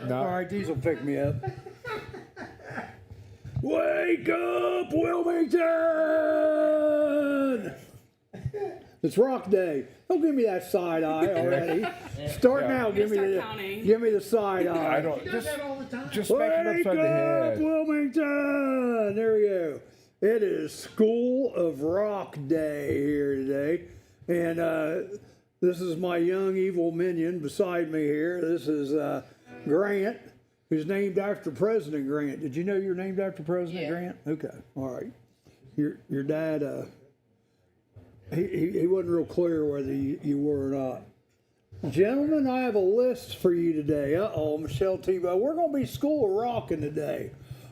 No. All right, these will pick me up. Wake up, Wilmington! It's rock day. Don't give me that side eye already. Start now. Give me the side eye. I don't. He does that all the time. Just smack him Wake upside the up, head. Wilmington! There we go. It is School of Rock Day here today. And this is my young evil minion beside me here. This is Grant, who's named after President Grant. Did you know you're named after President Grant? Okay, all right. Your dad, he wasn't real clear whether you were or not. Gentlemen, I have a list for you today. Uh-oh, Michelle Tebow. We're going to be School of Rockin' today.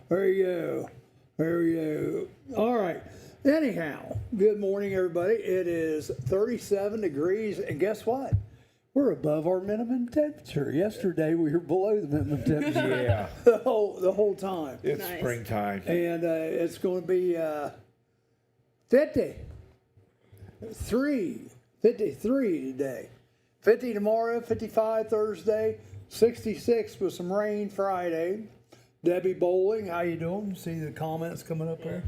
There you go. There you go. All right. Anyhow, good morning, everybody. It is 37 degrees, and guess what? We're above our minimum temperature. Yesterday, we were below the minimum temperature. Yeah. the whole time. It's Nice. springtime. And it's going to be 53 today. 50 tomorrow, 55 Thursday, 66 with some rain Friday. Debbie Bowling, how you doing? See the comments coming up there?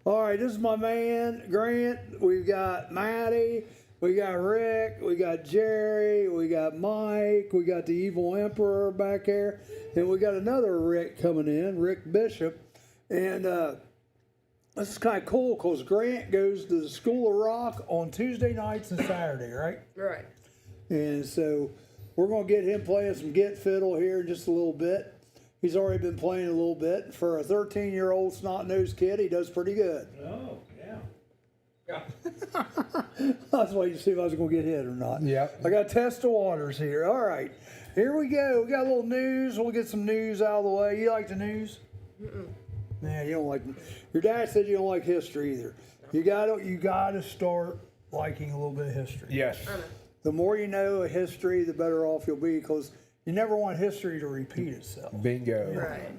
All right, this is my man, Grant. We've got Maddie, we got Rick, we got Jerry, we got Mike, we got the Evil Emperor back there, and we got another Rick coming in, Rick Bishop. And this is kind of cool because Grant goes to the School of Rock on Tuesday nights and Saturday, right? Right. And so we're going to get him playing some Get Fiddle here in just a little bit. He's already been playing a little bit. For a 13-year-old snot-nosed kid, he does pretty good. Oh, yeah. That's why you see if I was going to get hit or not. Yep. I got to test the waters here. All right. Here we go. We got a little news. We'll get some news out of the way. You like the news? Nah, you don't like. Your dad said you don't like history either. You gotta start liking a little bit of history. Yes. The more you know of history, the better off you'll be, because you never want history to repeat itself. Bingo. Right.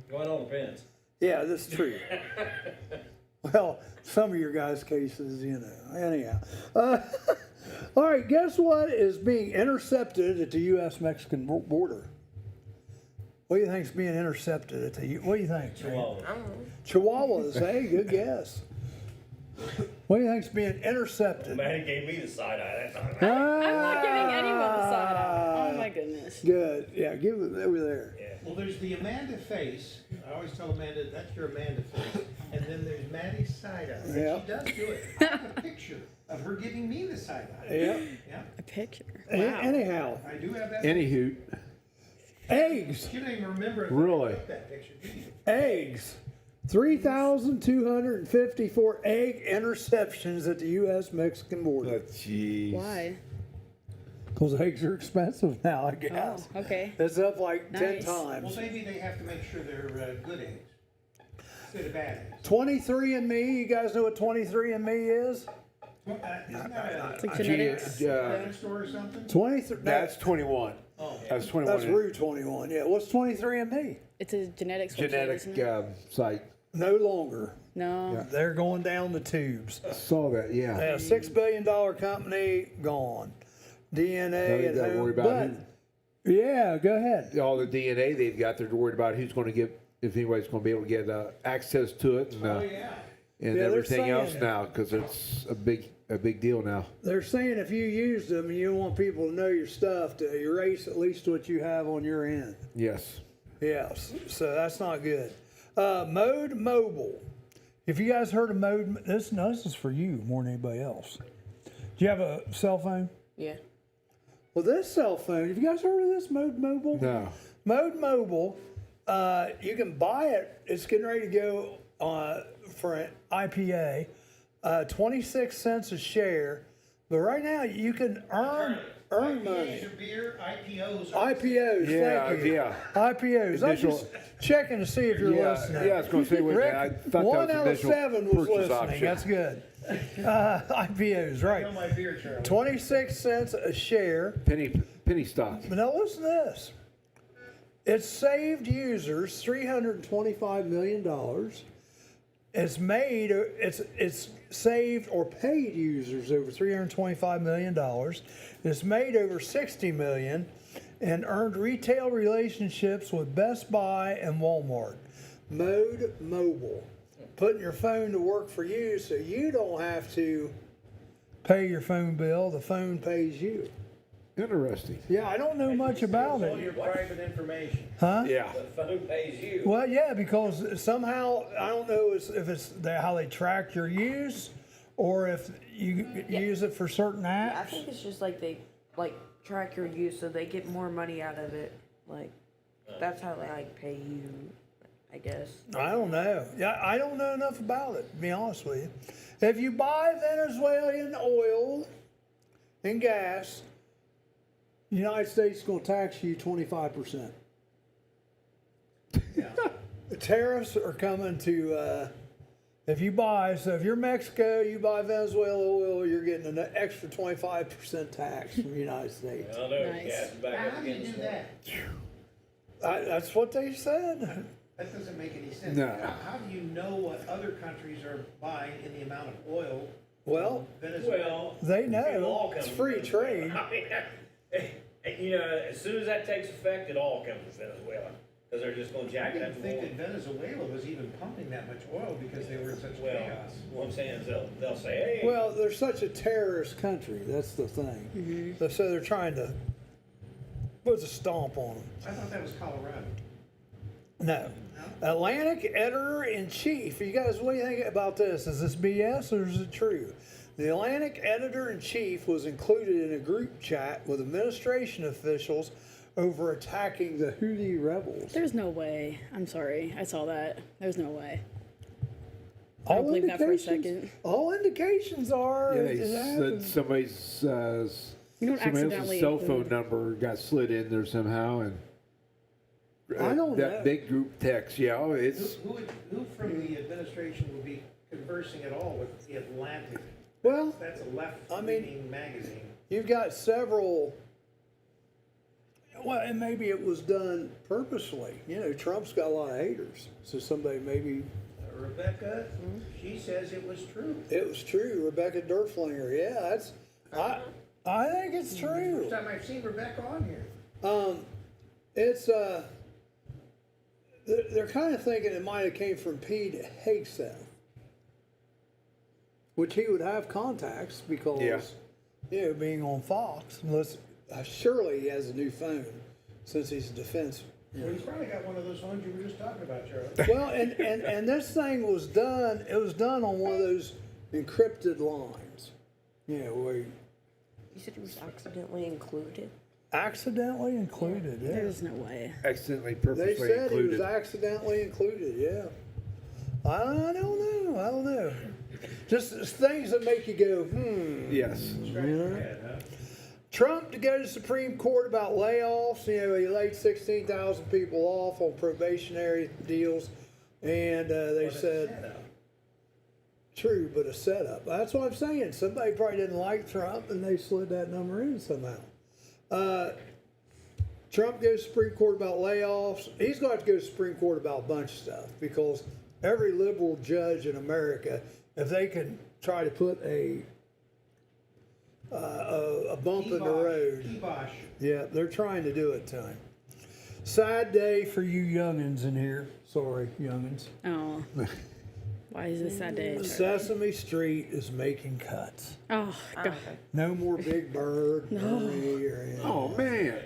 Going on depends. Yeah, that's true. Well, some of your guys' cases, you know. Anyhow. All right, guess what is being intercepted at the U.S.-Mexican border? What do you think's being intercepted at the? What do you think? Chihuahua. Chihuahuas. Hey, good guess. What do you think's being intercepted? Man, he gave me the side eye that time. I'm not giving anyone the side eye. Oh my goodness. Good. Yeah, give it over there. Well, there's the Amanda face. I always tell Amanda, that's your Amanda face. And then there's Maddie's side eye. And Yeah. she does do it. I have a picture of her giving me the side eye. Yeah. Yeah. A picture. Anyhow, I do have that. Anywho, eggs. You don't even remember if Really? I took that picture, do you? Eggs. 3,254 egg interceptions at the U.S.-Mexican border. jeez. Why? Because eggs are expensive now, I guess. Oh, okay. It's up like 10 Nice. Well, times. maybe they have to make sure they're good eggs instead of bad eggs. 23andMe, you guys know what 23andMe is? Isn't that It's like genetics. a store or something? 23. That's 21. Oh. That's 21. That's Rue 21. Yeah, what's 23andMe? It's a genetics website, Genetic isn't it? site. No longer. No. They're going down the tubes. Saw that. Yeah. Yeah, $6 billion company gone. DNA Now they and gotta home, worry about but yeah, go ahead. All the DNA they've got, they're worried about who's going to get, if anybody's going to be able to get access to it and, Oh, yeah. and Yeah, they're everything else saying- now, because it's a big deal now. They're saying if you use them and you don't want people to know your stuff, to erase at least what you have on your end. Yes. Yes, so that's not good. Mode Mobile. If you guys heard of Mode, this is for you more than anybody else. Do you have a cell phone? Yeah. Well, this cell phone, have you guys heard of this Mode Mobile? No. Mode Mobile, you can buy it. It's getting ready to go for an IPA, 26 cents a share. But right now, you can earn money. IPAs are beer, IPOs are... IPOs, Yeah, thank you. yeah. IPOs. I'm Initial- just checking to see if you're Yeah, listening. yeah, I was going to say, wait a Rick, minute. I thought one that out was of initial 7 was purchase listening. option. That's good. IPOs, right. Tell my beer, Charlie. 26 cents a share. Penny stock. But now listen to this. It's saved users $325 million. It's saved or paid users over $325 million. It's made over $60 million. and earned retail relationships with Best Buy and Walmart. Mode Mobile, putting your phone to work for you so you don't have to pay your phone bill, the phone pays you. Interesting. Yeah, I don't know much about All your it. private information. Huh? Yeah. The phone pays you. Well, yeah, because somehow, I don't know if it's how they track your use or if you use it for certain apps. I think it's just like they track your use so they get more money out of it. Like that's how they pay you, I guess. I don't know. Yeah, I don't know enough about it, to be honest with you. If you buy Venezuelan oil and gas, the United States is going to tax you 25%. Yeah. The tariffs are coming to, if you're Mexico, you buy Venezuela oil, you're getting an extra 25% tax from the United States. I don't know. Nice. Gas is back How up do you again do this morning. that? That's what they said. That doesn't make any sense. No. How do you know what other countries are buying in the amount of oil? Well, Venezuela. Well, they it know. all It's comes free from Venezuela. trade. I mean, as soon as that takes effect, it all comes from Venezuela. Because they're just going to I jack it didn't up think more. that Venezuela was even pumping that much oil because they were in such Well, chaos. what I'm saying is they'll say, hey, Well, they're such a terrorist country. That's the thing. So they're trying to put a stomp on them. I thought that was Colorado. No. Atlantic editor-in-chief. You guys, what do you think about this? Is this BS or is it true? The Atlantic editor-in-chief was included in a group chat with administration officials over attacking the Houthi rebels. There's no way. I'm sorry. I saw that. There's no way. All don't believe that for a indications- second. All indications are Yeah, it they said happened. somebody's You don't somebody else's accidentally cell phone include- number got slid in there somehow, and I don't that know. big group text. Yeah, it's Who from the administration would be conversing at all with the Atlantic? Well, That's a I mean- left-leaning magazine. you've got several. Well, and maybe it was done purposely. You know, Trump's got a lot of haters, so somebody maybe Rebecca, she says it was true. it was true. Rebecca Derflinger, yeah, that's. I think it's true. First time I've seen Rebecca on here. It's they're kind of thinking it might have came from Pete Hegseth, which he would have contacts because Yeah. you know, being on Fox. Unless surely he has a new phone since he's defense. Well, he's probably got one of those phones you were just talking about, Charlie. Well, and this thing was done. It was done on one of those encrypted lines. You know, where you You said it was accidentally included. accidentally included. Yeah. There's no way. accidentally, They purposely said he was included. accidentally included. Yeah. I don't know. I don't know. Just things that make you go, Yes. Trump to go to Supreme Court about layoffs. You know, he laid 16,000 people off on probationary deals, and they said, true, but a setup. That's what I'm saying. Somebody probably didn't like Trump, and they slid that number in somehow. Trump goes to Supreme Court about layoffs. He's going to have to go to Supreme Court about a bunch of stuff because every liberal judge in America, if they can try to put a bump in the road, Kibosh. yeah, they're trying to do it to him. Sad day for you youngins in here. Sorry, youngins. Oh. Why is this sad day? Sesame Street is making cuts. Oh, God. No more Big Bird, Bernie, or anything. Oh man.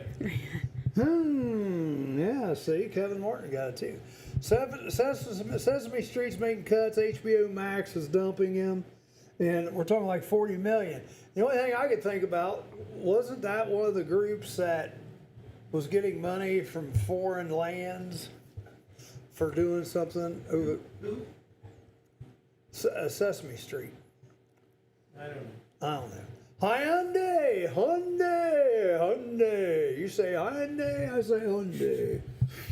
Yeah, see, Kevin Martin got it too. Sesame Street's making cuts. HBO Max is dumping him. And we're talking like 40 million. The only thing I could think about, wasn't that one of the groups that was getting money from foreign lands for doing something over Sesame Street? I don't know. I don't know. Hyundai, Hyundai, Hyundai. You say Hyundai, I say Hyundai.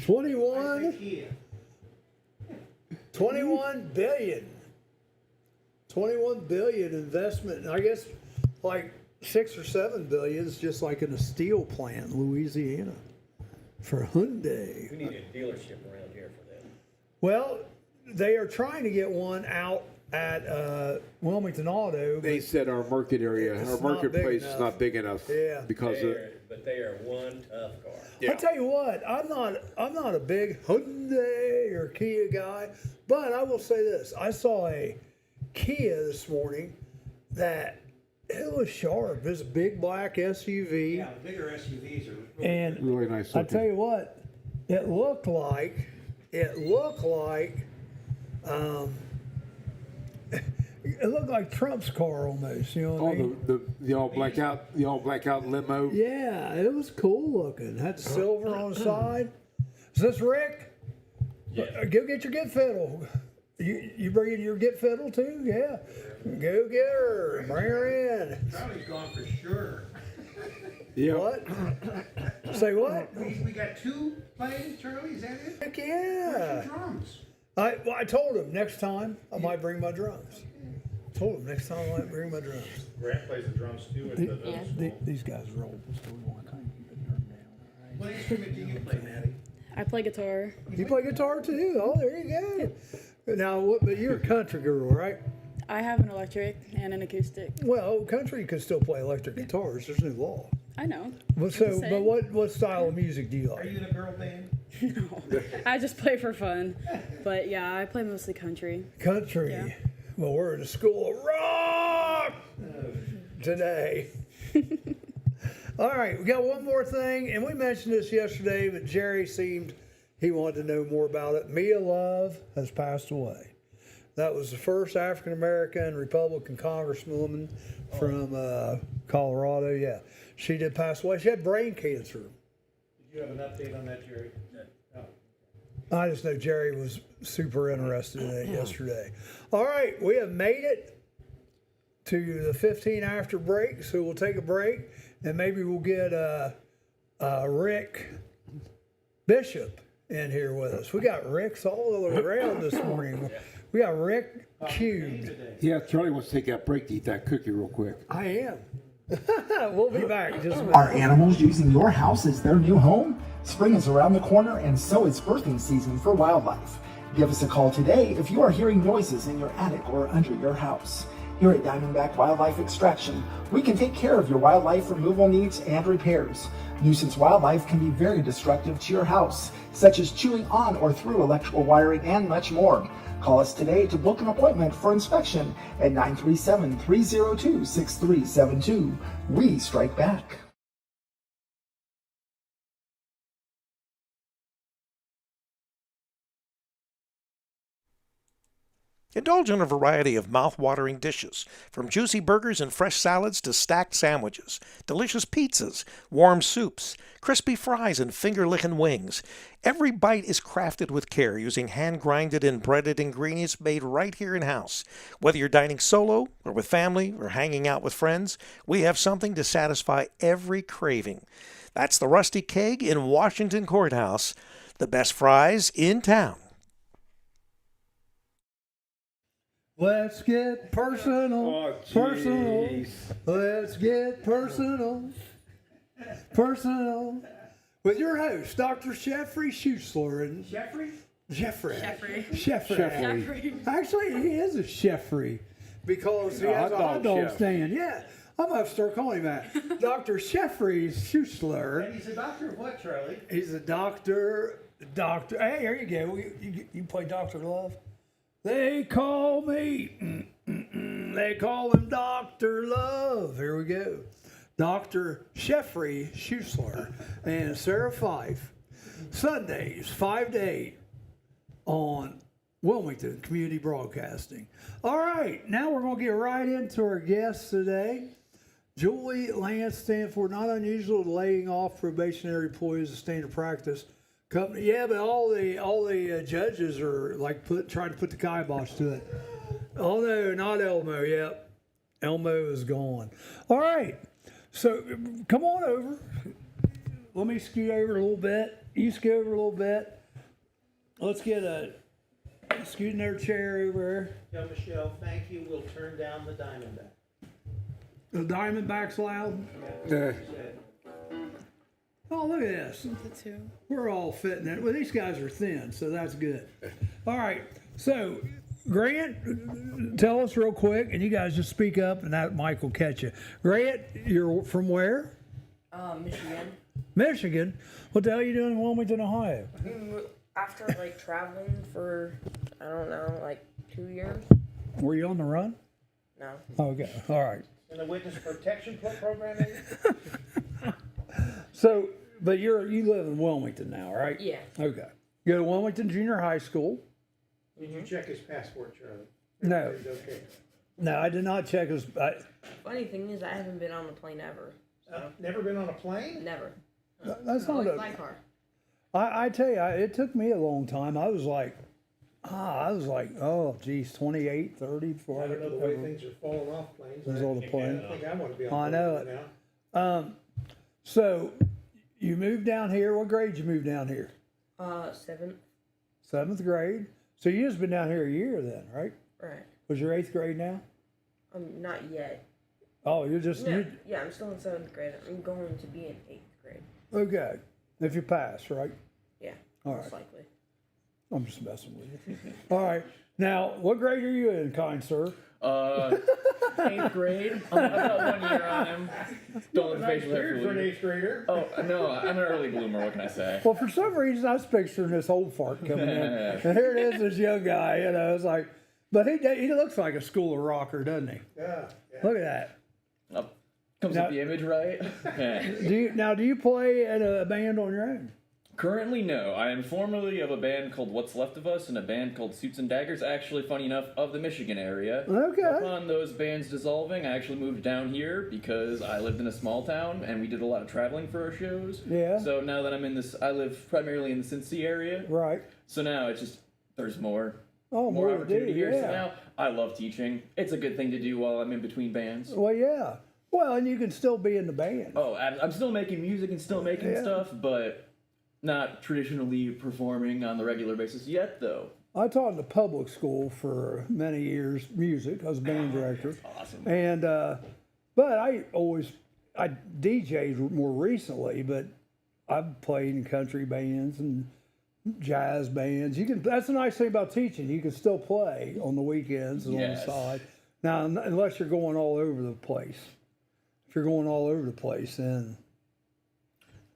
21, Kia. 21 billion. 21 billion investment. And I guess like 6 or 7 billion is just like in a steel plant in Louisiana for Hyundai. we need a dealership around here for that. Well, they are trying to get one out at Wilmington Auto. They said our market area, It's our not big marketplace is enough. not big enough. Yeah. Because of, but they are one tough car. I tell you what, I'm not a big Hyundai or Kia guy, but I will say this: I saw a Kia this morning that it was sharp. It's a big black SUV, Yeah, the bigger SUVs are really and Really nice I looking. tell you what, it looked like it looked like Trump's car almost. You know what I mean? The all black out limo. Yeah, it was cool looking. Had silver on the side. Is this Rick? Yeah. Go get your get fiddle. You bringing your get fiddle too? Yeah. Go get her. Bring her in. Charlie's gone for sure. Yeah. What? Say what? We got two playing, Charlie, is that it? Heck Where's yeah. your drums? I told him next time I might bring my drums. Told him next time I might bring my drums. Grant plays the drums too at the These guys roll. What instrument do you play, Maddie? I play guitar. You play guitar too? Oh, there you go. Now, but you're a country girl, right? I have an electric and an acoustic. Well, country can still play electric guitars. There's no law. I know. But Just saying. what style of music do you Are like? you in a girl band? No, I just play for fun. But yeah, I play mostly country. Country. Yeah. Well, we're at a school of rock today. All right, we got one more thing, and we mentioned this yesterday, but Jerry seemed he wanted to know more about it. Mia Love has passed away. That was the first African American Republican Congresswoman from Colorado. Yeah, she did pass away. She had brain cancer. Did you have an update on that, Jerry? I just know Jerry was super interested in it yesterday. All right, we have made it to the 15 after break, so we'll take a break and maybe we'll get Rick Bishop in here with us. We got Ricks all around this morning. We got Rick Cubed. Yeah, Charlie wants to take that break to eat that cookie real quick. I am. We'll be back in just a minute. Are animals using your house as their new home? Spring is around the corner and so is birthing season for wildlife. Give us a call today if you are hearing noises in your attic or under your house. Here at Diamondback Wildlife Extraction, we can take care of your wildlife removal needs and repairs. Nuisance wildlife can be very destructive to your house, such as chewing on or through electrical wiring and much more. Call us today to book an appointment for inspection at 937-302-6372. We strike back. Indulge in a variety of mouth-watering dishes, from juicy burgers and fresh salads to stacked sandwiches, delicious pizzas, warm soups, crispy fries, and finger-licking wings. Every bite is crafted with care using hand-grinded and breaded ingredients made right here in-house. Whether you're dining solo or with family or hanging out with friends, we have something to satisfy every craving. That's the Rusty Keg in Washington Courthouse, the best fries in town. Let's get personal, personal. Let's get personal, personal. With your host, Dr. Jeffrey Schuessler. And Jeffrey? Jeffrey. Jeffrey. Actually, he is a Jeffrey because he has a hot dog stand. Yeah, I'm going to start calling him that. Dr. Jeffrey Schuessler. And he's a doctor of what, Charlie? He's a doctor. Hey, there you go. You play Dr. Love? They call me, they call him Dr. Love. Here we go. Dr. Jeffrey Schuessler and Sarah Fife. Sundays, 5 to 8 on Wilmington Community Broadcasting. All right, now we're going to get right into our guests today. Julie Lance Stanford, not unusual laying off probationary employees as standard practice. Company, yeah, but all the judges are like trying to put the kibosh to it. Oh no, not Elmo. Yep, Elmo is gone. All right, so come on over. Let me scoot over a little bit. You scoot over a little bit. Let's get a scoot in their chair over there. Tell Michelle, thank you. We'll turn down the Diamondback. The Diamondback's loud. Oh, look at this. We're all fitting it. Well, these guys are thin, so that's good. All right. So, Grant, tell us real quick, and you guys just speak up, and that mic will catch you. Grant, you're from where? Michigan. Michigan? What the hell are you doing in Wilmington, Ohio? After like traveling for, I don't know, like 2 years. Were you on the run? No. Okay, all right. In the witness protection program, maybe? So, but you live in Wilmington now, right? Yeah. Okay. You go to Wilmington Junior High School. Did you check his passport, Charlie? No. It's okay. No, I did not check his. Funny thing is, I haven't been on a plane ever. Never been on a plane? Never. That's I not like a. my car. I tell you, it took me a long time. I was like, oh, geez, 28, 30 before I don't know the way things are falling off planes. was on the plane. I think I want to be on I a know plane it. now. So, you moved down here. What grade you moved down here? 7th. 7th grade. So you just been down here a year then, right? Right. Was your 8th grade now? Not yet. Oh, you're just No, yeah, I'm still in 7th grade. I'm going to be in 8th grade. okay. If you pass, right? Yeah. All most right. likely. I'm just messing with you. All right. Now, what grade are you in, kind sir? 8th grade. I'm about 1 year on him. Don't let the facial hair Weird fool for an you. 8th grader. Oh, no, I'm an early bloomer, what can I say? Well, for some reason, I was picturing this old fart coming in. And here it is, this young guy, it's like, but he looks like a School of Rocker, doesn't he? Yeah. Look at that. Oh, comes Now- with the image, right? Yeah. Do you play in a band on your own? Currently, no. I am formerly of a band called What's Left of Us and a band called Suits and Daggers, actually, funny enough, of the Michigan area. Okay. Upon those bands dissolving, I actually moved down here because I lived in a small town and we did a lot of traveling for our shows. Yeah. So now that I'm in this, I live primarily in the Cincy area. Right. So now it's just, there's more. Oh, More more to do, opportunity here. So yeah. now I love teaching. It's a good thing to do while I'm in between bands. Well, yeah. Well, and you can still be in the band. Oh, I'm still making music and still making Yeah. stuff, but not traditionally performing on the regular basis yet, though. I taught in the public school for many years, music. I was band director. Awesome. And, but I DJ'd more recently, but I've played in country bands and jazz bands. That's the nice thing about teaching. You can still play on the weekends and Yes. on the side. Now, unless you're going all over the place. If you're going all over the place, then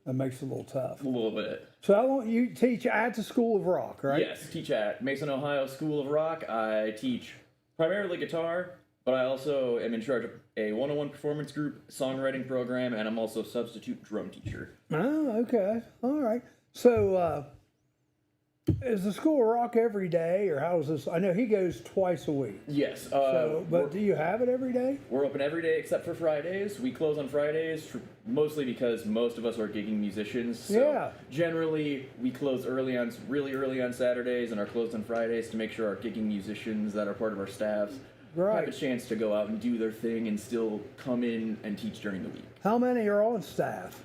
that makes it a little tough. A little bit. So how long you teach at the School of Rock, right? Yes, teach at Mason, Ohio School of Rock. I teach primarily guitar, but I also am in charge of a 101 performance group, songwriting program, and I'm also a substitute drum teacher. Oh, okay. All right. So, is the School of Rock every day, or how is this? I know he goes twice a week. Yes. But do you have it every day? We're open every day except for Fridays. We close on Fridays mostly because most of us are gigging musicians. So Yeah. generally, we close really early on Saturdays and are closed on Fridays to make sure our gigging musicians that are part of our staffs have a Right. chance to go out and do their thing and still come in and teach during the week. How many are on staff?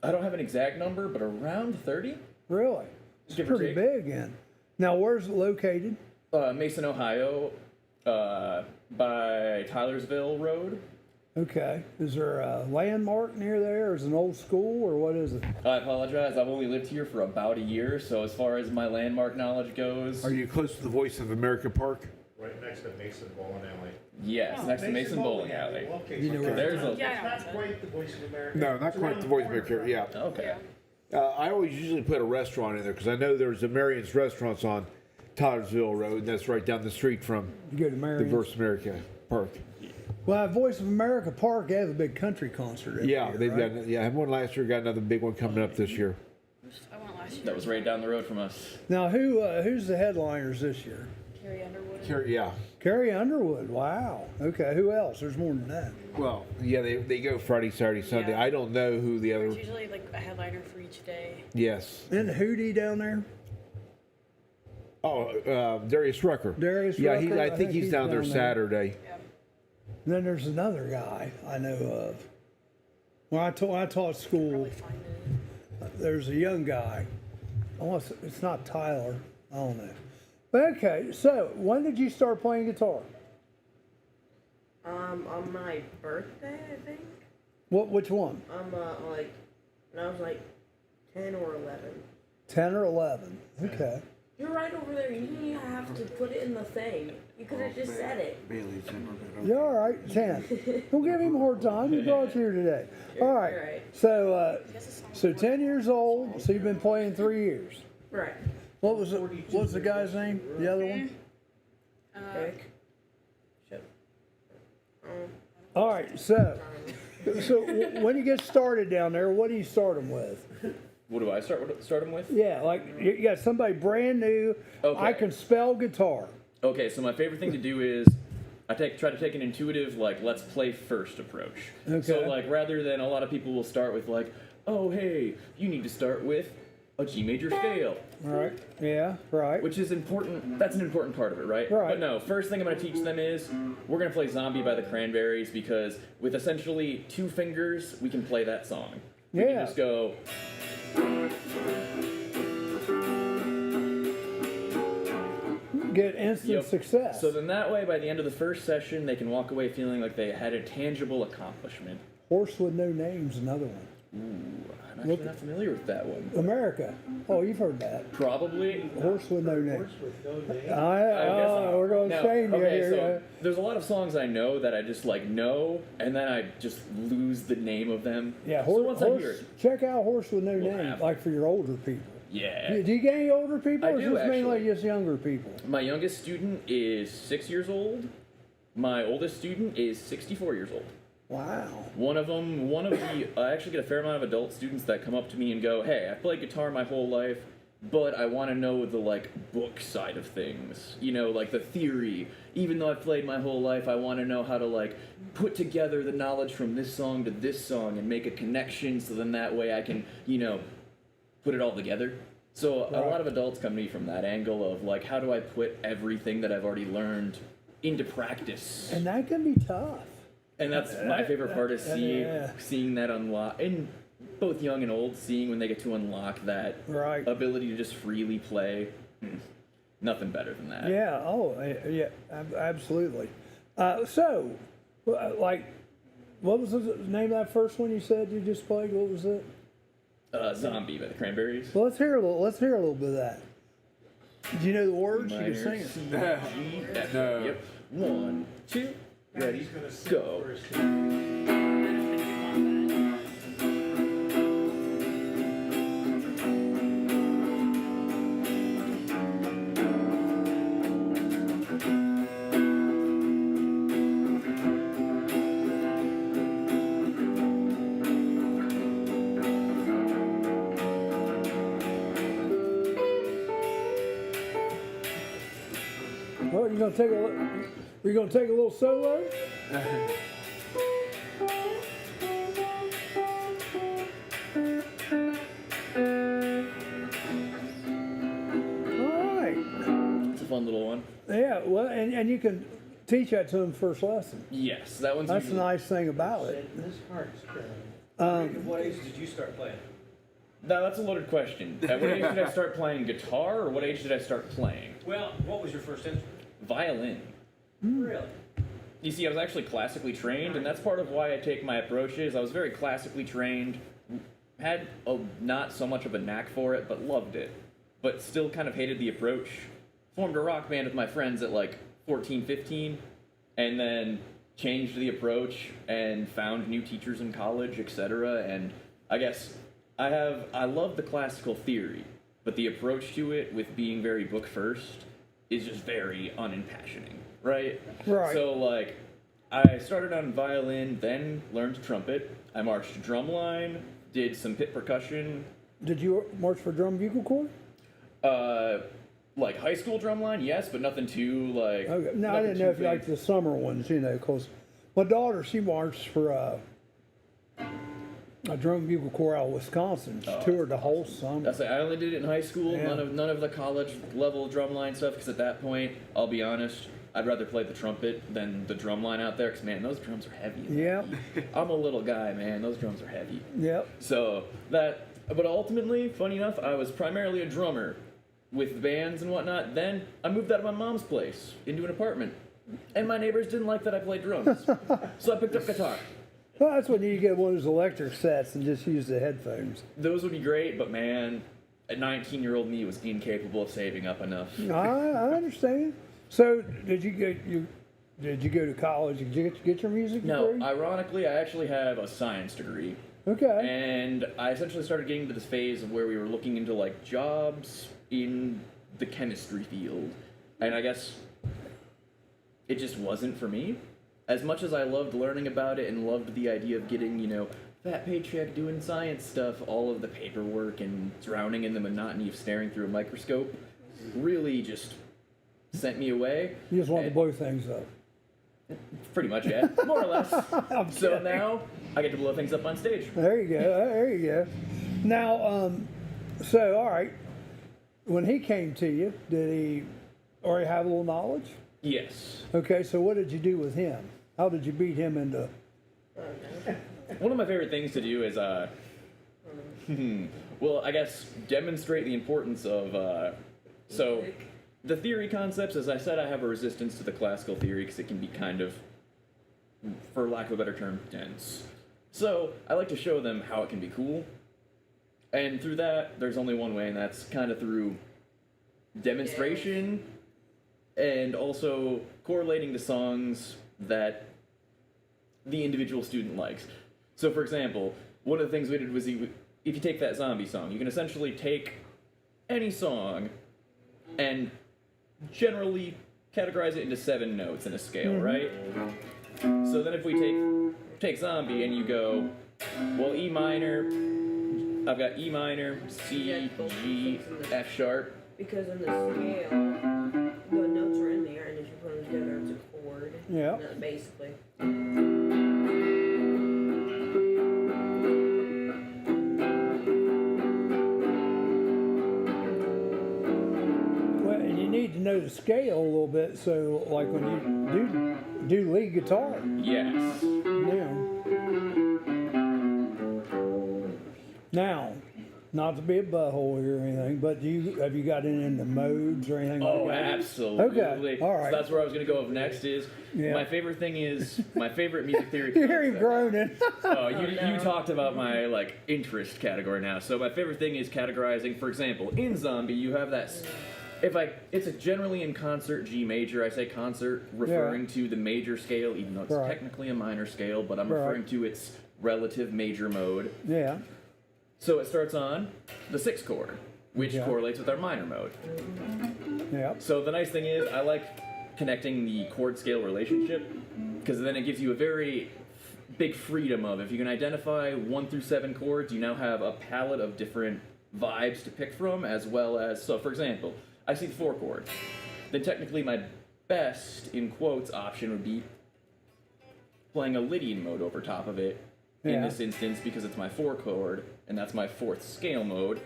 I don't have an exact number, but around 30. Really? It's Give or pretty take. big. And now, where's it located? Mason, Ohio, by Tylersville Road. Okay. Is there a landmark near there? Is it an old school, or what is it? I apologize. I've only lived here for about a year, so as far as my landmark knowledge goes, Are you close to the Voice of America Park? Right next to Mason Bowling Alley. yes, next to Mason Bowling Alley. Okay, You know so where- There's a Yeah. it's not quite the Voice of America. No, not It's quite around the Voice of corner America. Yeah. okay. I always usually put a restaurant in there because I know there's a Marion's Restaurants on Tylersville Road, and that's right down the street from You go to the Marion. Voice of America Park. Well, at Voice of America Park, they have a big country concert. Every Yeah, year, they've right? got. Yeah, I had one last year. Got another big one coming up this year. I went last year. That was right down the road from us. Now, who's the headliners this year? Carrie Underwood. Yeah. Carrie Underwood. Wow. Okay. Who else? There's more than that. Well, yeah, they go Friday, Saturday, Sunday. Yeah. I don't know who the other. There's usually like a headliner for each day. Yes. Isn't Hootie down there? Oh, Darius Rucker. Darius Yeah, Rucker? I think he's down there Saturday. Yeah. And then there's another guy I know of. When I taught school, Probably find it. there's a young guy. It's not Tyler. I don't know. But okay, so when did you start playing guitar? On my birthday, I think. Which one? Like, when I was like 10 or 11. 10 or 11. Okay. You're right over there. You didn't even have to put it in the thing. You could have just said it. You're all right. 10. Don't give him a hard time. You brought you here today. All right. You're right. So 10 years old. So you've been playing 3 years. Right. What's the guy's name? The other one? Rick. All right. So when you get started down there, what do you start them with? What do I start them with? Yeah, like you got somebody brand new. Okay. I can spell guitar. Okay, so my favorite thing to do is I try to take an intuitive, like, let's play first approach. Okay. So, like, rather than a lot of people will start with, like, oh, hey, you need to start with a G major scale. All right. Yeah. Right. Which is important. That's an important part of it, right? Right. But no, first thing I'm going to teach them is we're going to play Zombie by the Cranberries, because with essentially 2 fingers, we can play that song. We can just go... Get instant success. So then that way, by the end of the first session, they can walk away feeling like they had a tangible accomplishment. Horse with No Name's another one. Ooh, I'm actually not familiar with that one. America. Oh, you've heard that. Probably. Horse with No Name. Horse with no name. We're going to shame you here. So there's a lot of songs I know that I just like know, and then I just lose the name of them. Yeah, so once I hear it, check out Horse with No We'll Name, have like for your older people. yeah. Do you get any older people, I or is do, this mainly actually. just younger people? My youngest student is 6 years old. My oldest student is 64 years old. Wow. I actually get a fair amount of adult students that come up to me and go, hey, I've played guitar my whole life, but I want to know the, like, book side of things. You know, like the theory. Even though I've played my whole life, I want to know how to, like, put together the knowledge from this song to this song and make a connection, so then that way I can, you know, put it all together. So a lot of adults come to me from that angle of, like, how do I put everything that I've already learned into practice? And that can be tough. And that's my favorite part, is seeing that unlock, and both young and old, seeing when they get to unlock that ability to just freely play. Nothing better than that. Yeah. Oh, yeah. Absolutely. So, like, what was the name of that first one you said you just played? What was it? Zombie by the Cranberries. Well, let's hear a little bit of that. Do you know the words? You can sing it. No. Yep. 1, 2, ready, go. Well, you're gonna take a little solo. All right. It's a fun little one. Yeah. Well, and you can teach that to them first lesson. Yes, that one's That's the usually... nice thing about it. This heart's growing. At what age did you start playing? Now, that's a loaded question. At what age did I start playing guitar, or what age did I start playing? Well, what was your first instrument? Violin. Really? You see, I was actually classically trained, and that's part of why I take my approaches. I was very classically trained, had not so much of a knack for it, but loved it. But still kind of hated the approach. Formed a rock band with my friends at like 14, 15, and then changed the approach and found new teachers in college, etc. And I guess I love the classical theory, but the approach to it with being very book first is just very unimpassioning, right? Right. So, like, I started on violin, then learned trumpet. I marched drumline, did some pit percussion. Did you march for drum bugle corps? Like high school drumline, yes, but nothing too, like... Okay. No, I nothing didn't know too if you liked big. the summer ones, you know, because my daughter, she marched for a drum bugle corps out of Wisconsin. She toured the whole summer. I only did it in high school, Yeah. none of the college level drumline stuff, because at that point, I'll be honest, I'd rather play the trumpet than the drumline out there, because, man, those drums are heavy. Yep. I'm a little guy, man, those drums are heavy. Yep. So, but ultimately, funny enough, I was primarily a drummer with bands and whatnot. Then I moved out of my mom's place into an apartment, and my neighbors didn't like that I played drums, so I picked up guitar. Well, that's when you get one of those electric sets and just use the headphones. Those would be great, but man, a 19-year-old me was incapable of saving up enough. I understand. So, did you go to college? Did you get your music No, degree? ironically, I actually have a science degree. Okay. And I essentially started getting to this phase of where we were looking into like jobs in the chemistry field. And I guess it just wasn't for me. As much as I loved learning about it and loved the idea of getting, you know, that paycheck doing science stuff, all of the paperwork and drowning in the monotony of staring through a microscope really just sent me away. You just want to blow things up. Pretty much, yeah. More or less. So kidding. now I get to blow things up on stage. There you go. There you go. Now, so all right, when he came to you, did he already have a little knowledge? Yes. Okay, so what did you do with him? How did you beat him into? One of my favorite things to do is, well, I guess demonstrate the importance of, so the theory concepts, as I said, I have a resistance to the classical theory because it can be kind of, for lack of a better term, dense. So I like to show them how it can be cool. And through that, there's only one way, and that's kind of through demonstration and also correlating the songs that the individual student likes. So, for example, one of the things we did was if you take that zombie song, you can essentially take any song and generally categorize it into 7 notes in a scale, right? So then if we take zombie and you go, well, E minor, I've got E minor, C, G, F sharp. Because in the scale, the notes are in there, and if you put them together, it's a chord. Yeah. Basically. Well, and you need to know the scale a little bit, so like when you do lead guitar, Yes. Now, not to be a butthole here or anything, but have you got any in the modes or anything Oh, like that? absolutely. Okay, all right. So that's where I was going to go with next is, Yeah. my favorite thing is, my favorite music theory You hear him concept. groaning. Oh, you talked about my, like, interest category now. So my favorite thing is categorizing, for example, in Zombie, you have that, it's a generally in concert G major. I say concert referring to the major scale, even though it's Right. technically a minor scale, but I'm Right. referring to its relative major mode. Yeah. So it starts on the 6th chord, which Yeah. correlates with our minor mode. Yeah. So the nice thing is, I like connecting the chord scale relationship, because then it gives you a very big freedom of, if you can identify 1 through 7 chords, you now have a palette of different vibes to pick from, as well as, so for example, I see the 4 chord. Then technically my best, in quotes, option would be playing a Lydian mode over top of it, in Yeah. this instance, because it's my 4 chord, and that's my 4th scale mode.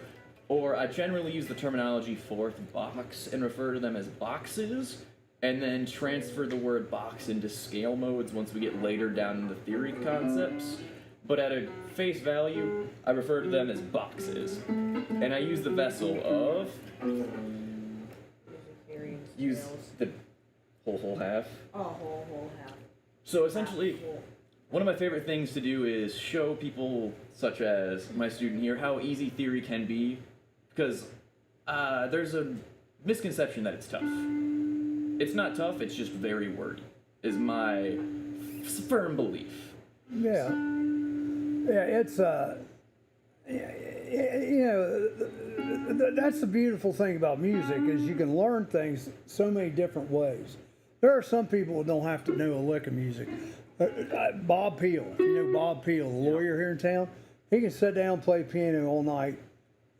Or I generally use the terminology 4th box and refer to them as boxes, and then transfer the word box into scale modes once we get later down in the theory concepts. But at a face value, I refer to them as boxes. And I use the vessel of, use the whole half. Oh, whole half. So essentially, one of my favorite things to do is show people, such as my student here, how easy theory can be, because there's a misconception that it's tough. It's not tough, it's just very wordy, is my firm belief. Yeah. Yeah, it's that's the beautiful thing about music is you can learn things so many different ways. There are some people who don't have to know a lick of music. Bob Peel, you know Bob Peel, the lawyer here in town, he can sit down and play piano all night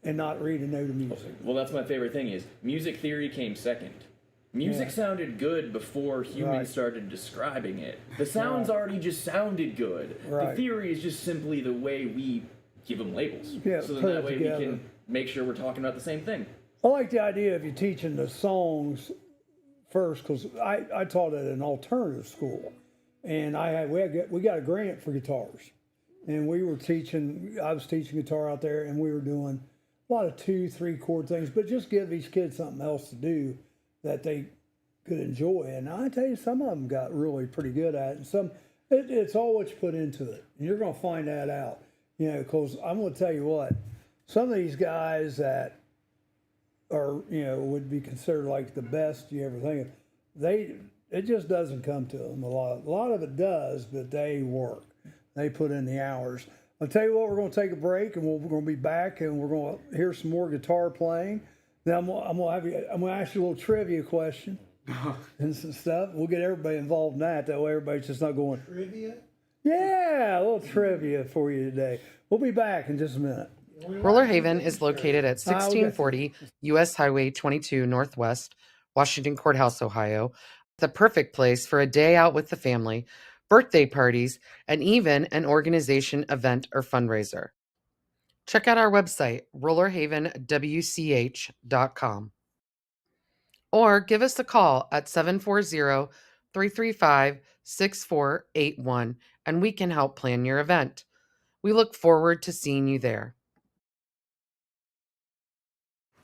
and not read a note of music. Well, that's my favorite thing is music theory came second. Music sounded good before humans started describing it. The sounds already just sounded good. Right. The theory is just simply the way we give them labels. Yeah, so then put that it way together. we can make sure we're talking about the same thing. I like the idea of you teaching the songs first because I taught at an alternative school, and we got a grant for guitars, and I was teaching guitar out there, and we were doing a lot of 2-3 chord things, but just give these kids something else to do that they could enjoy. And I tell you, some of them got really pretty good at it, and it's all what you put into it, and you're going to find that out, because I'm going to tell you what, some of these guys that are, would be considered like the best you ever think of, it just doesn't come to them a lot. A lot of it does, but they work. They put in the hours. I'll tell you what, we're going to take a break, and we're going to be back, and we're going to hear some more guitar playing. Then I'm going to ask you a little trivia question and some stuff. We'll get everybody involved in that. That way, everybody's just not going. Trivia? Yeah, a little trivia for you today. We'll be back in just a minute. Roller Haven is located at 1640 U.S. Highway 22 Northwest, Washington Courthouse, Ohio. The perfect place for a day out with the family, birthday parties, and even an organization, event, or fundraiser. Check out our website, rollerhavenwch.com. Or give us a call at 740-335-6481, and we can help plan your event. We look forward to seeing you there.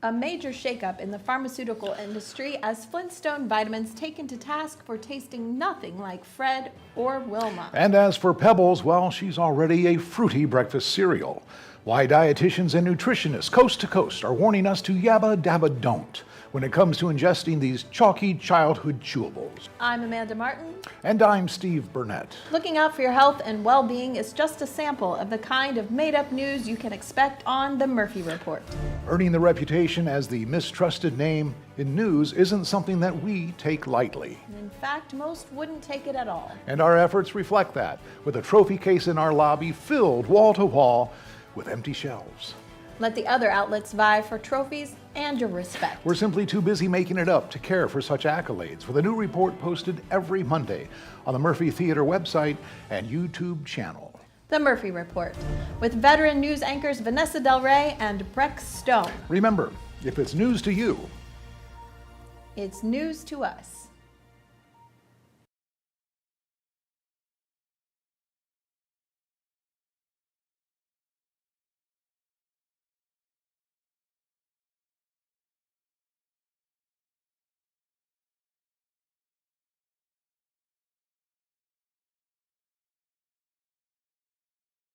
A major shakeup in the pharmaceutical industry as Flintstone Vitamins taken to task for tasting nothing like Fred or Wilma. And as for Pebbles, well, she's already a fruity breakfast cereal. Why dietitians and nutritionists coast to coast are warning us to yabba dabba don't when it comes to ingesting these chalky childhood chewables. I'm Amanda Martin. And I'm Steve Burnett. Looking out for your health and well-being is just a sample of the kind of made-up news you can expect on The Murphy Report. Earning the reputation as the mistrusted name in news isn't something that we take lightly. In fact, most wouldn't take it at all. And our efforts reflect that, with a trophy case in our lobby filled wall to wall with empty shelves. Let the other outlets vie for trophies and your respect. We're simply too busy making it up to care for such accolades, with a new report posted every Monday on the Murphy Theater website and YouTube channel. The Murphy Report, with veteran news anchors Vanessa Del Rey and Breck Stone. Remember, if it's news to you, it's news to us.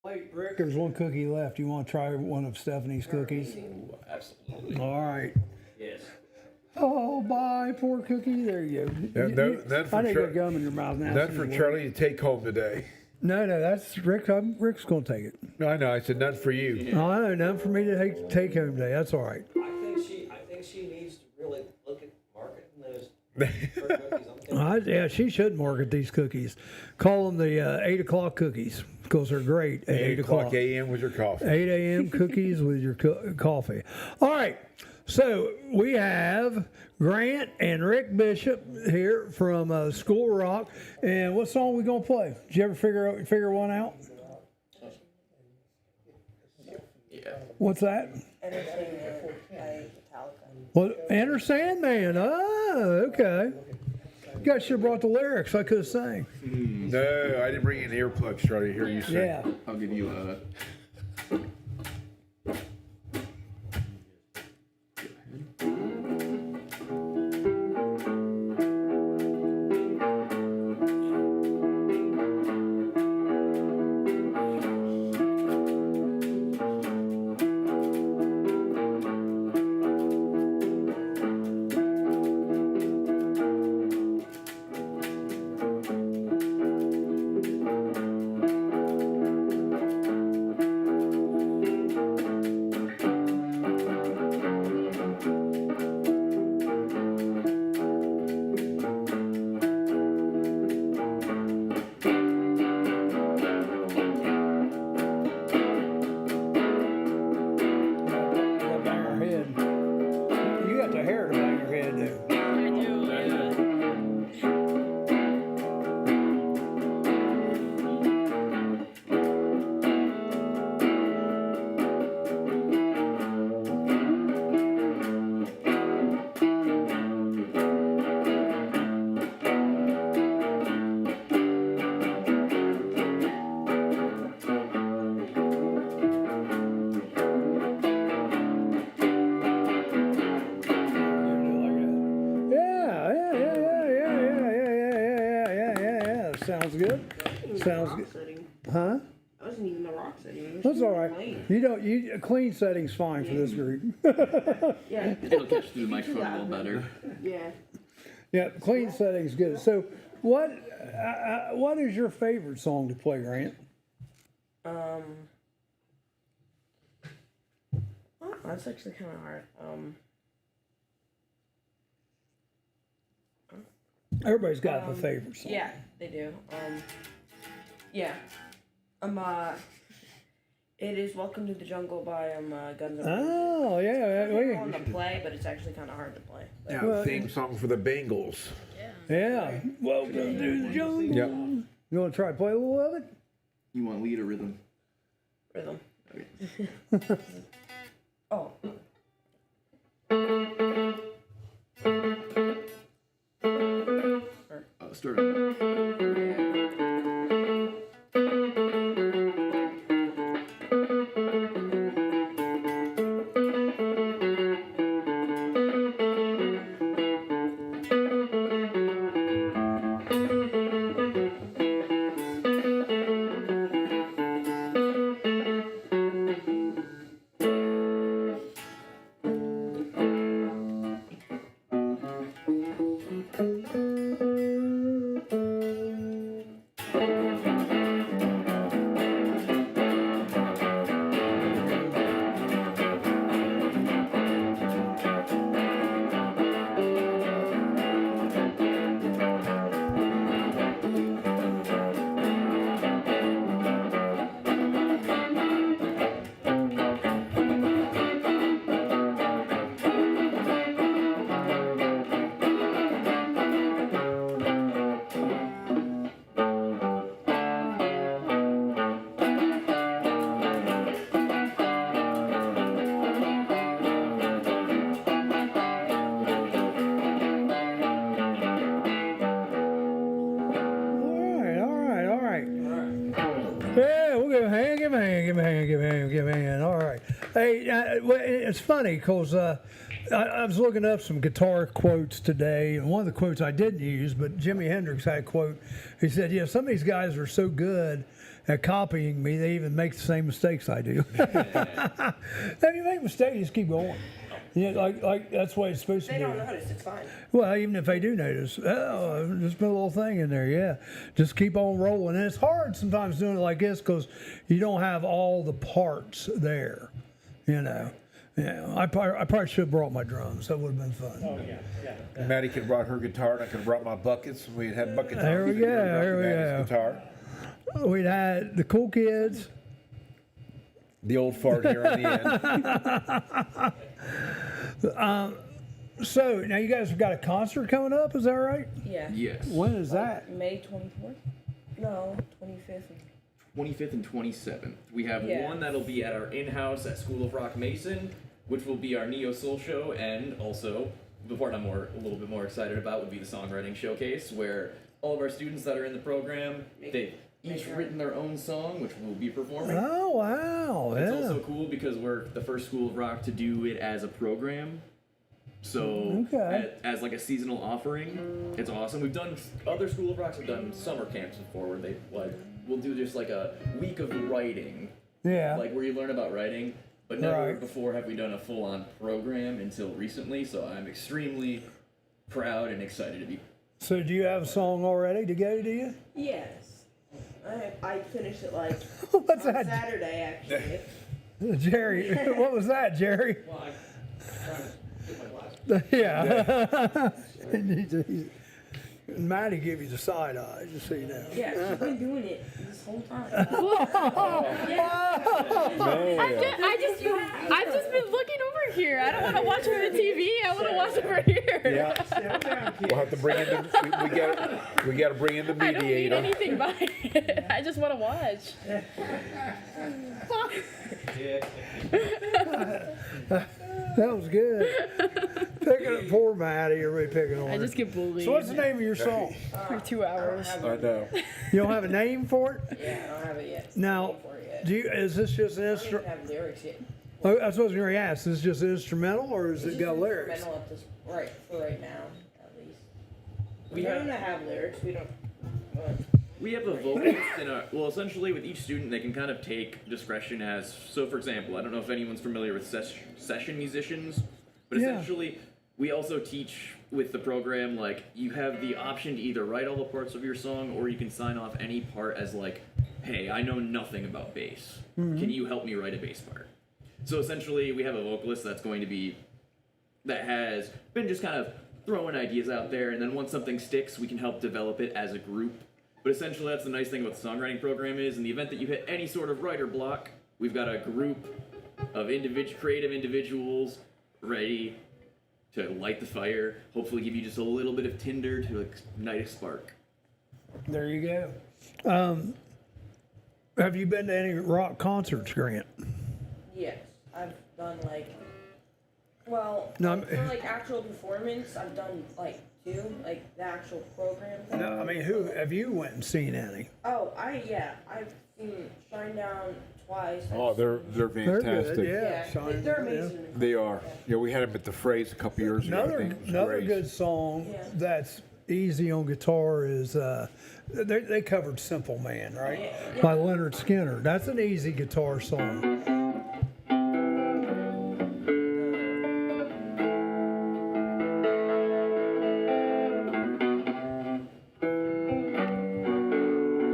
Wait, Rick, there's one cookie left. You want to try one of Stephanie's cookies? Absolutely. All right. Yes. Oh, bye, poor cookie. There you go. That for I didn't get gum in your mouth now. None for Charlie to take home today. No, that's Rick. Rick's going to take it. No, I know. I said none for you. No, I know. None for me to take home today. That's all right. I think she needs to really look at marketing those cookies. Yeah, she should market these cookies. Call them the 8 o'clock cookies because they're great at 8 o'clock a.m. with your coffee. 8 a.m. cookies with your coffee. All right. So we have Grant and Rick Bishop here from School Rock. And what song are we going to play? Did you ever figure one out? Yeah. What's that? Well, Enter Sandman. Oh, okay. You guys should have brought the lyrics. I could have sang. No, I didn't bring in earplugs, Charlie. Hear you sing. Yeah. I'll give you a. Sounds good. Sounds good. Huh? I wasn't even the rock setting. That's all right. A clean setting's fine for this group. Yeah. It'll catch through the microphone a little better. Yeah. Yeah, clean setting's good. So, what is your favorite song to play, Grant? That's actually kind of hard. Everybody's got a favorite song. Yeah, they do. Yeah. It is "Welcome to the Jungle" by Guns N' Roses. Oh, yeah. It's fun to play, but it's actually kind of hard to play. Yeah, Well, theme song for the Bengals. Yeah. Welcome to the jungle. Yep. You want to try to play a little of it? You want lead or rhythm? Rhythm. Okay. Oh. Start on. Give me in. All right. Hey, well, it's funny because I was looking up some guitar quotes today, and one of the quotes I didn't use, but Jimi Hendrix had a quote. He said, "Yeah, some of these guys are so good at copying me, they even make the same mistakes I do." If you make mistakes, you just keep going. Yeah, like that's the way it's supposed to be. They don't notice. It's fine. Well, even if they do notice, oh, just put a little thing in there, yeah. Just keep on rolling. And it's hard sometimes doing it like this because you don't have all the parts there, you know. Yeah, I probably should have brought my drums. That would have been fun. Oh, yeah. Maddie could have brought her guitar, and I could have brought my buckets. We'd had bucket time. There we go, there we go. Guitar. We'd had the cool kids. The old fart here on the end. So now you guys have got a concert coming up, is that right? Yeah. Yes. When is that? May 24th? No, 25th. 25th and 27th. We have Yeah. one that'll be at our in-house at School of Rock Mason, which will be our Neo Soul show, and also the part I'm a little bit more excited about would be the songwriting showcase, where all of our students that are in the program, they've each written their own song, which we'll be performing. Oh, wow. It's Yeah. also cool because we're the first School of Rock to do it as a program. So Okay. as like a seasonal offering, it's awesome. We've done other School of Rocks have done summer camps before where they we'll do just like a week of writing. Yeah. Like where you learn about writing, but never Right. before have we done a full-on program until recently. So I'm extremely proud and excited to be. So do you have a song already to go, do you? Yes. I finished it like What's on that? Saturday, actually. Jerry, what was that, Jerry? Well, I'm trying to get my glasses. Yeah. Maddie gave you the side eye, just so you know. Yeah, she's been doing it this whole time. I've just been looking over here. I don't want to watch her on the TV. I want to watch over here. Yeah. We'll have to bring in the we got to bring in the I don't need mediator. anything by it. I just want to watch. That was good. Picking up poor Maddie, everybody picking on her. I just get bullied. So what's the name of your song? For 2 hours. I know. You don't have a name for it? Yeah, I don't have it yet. Now, is this just an I don't even instrument? have lyrics yet. Oh, that's what I was going to ask. Is this just instrumental or has it got lyrics? Instrumental at this, for right now, at least. We We have- don't have lyrics. We don't. We have a vocalist in our, well, essentially with each student, they can kind of take discretion as, so for example, I don't know if anyone's familiar with session musicians, but Yeah. essentially we also teach with the program, like, you have the option to either write all the parts of your song or you can sign off any part as like, hey, I know nothing about bass. Mhm. Can you help me write a bass part? So essentially, we have a vocalist that has been just kind of throwing ideas out there, and then once something sticks, we can help develop it as a group. But essentially, that's the nice thing about the songwriting program is, in the event that you hit any sort of writer block, we've got a group of creative individuals ready to light the fire, hopefully give you just a little bit of tinder to ignite a spark. There you go. Have you been to any rock concerts, Grant? Yes, I've done for actual performance, I've done 2, the actual program thing. No, I mean, who have you went and seen any? Oh, I've seen Shinedown twice. Oh, they're fantastic. They're good, yeah. They're amazing. They are. Yeah, we had them at the Phrase a couple years ago. I think. It was Another great. good song that's easy on guitar is they covered "Simple Man," right? By Leonard Skinner. That's an easy guitar song.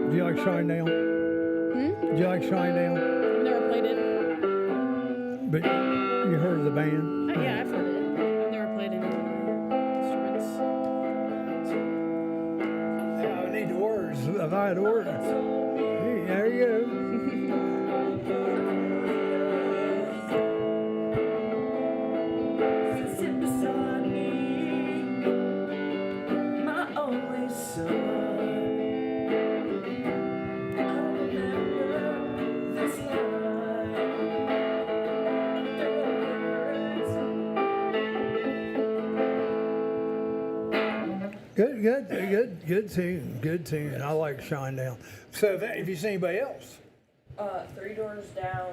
Do you like Shinedown? Do you like Shinedown? Never played it. But you heard of the band? Yeah, I've heard it. I've never played any instruments. Yeah, I need the words. If I had the words. Hey, there you go. Sit beside me, my only son. Good tune. I like Shinedown. So, have you seen anybody else? 3 Doors Down.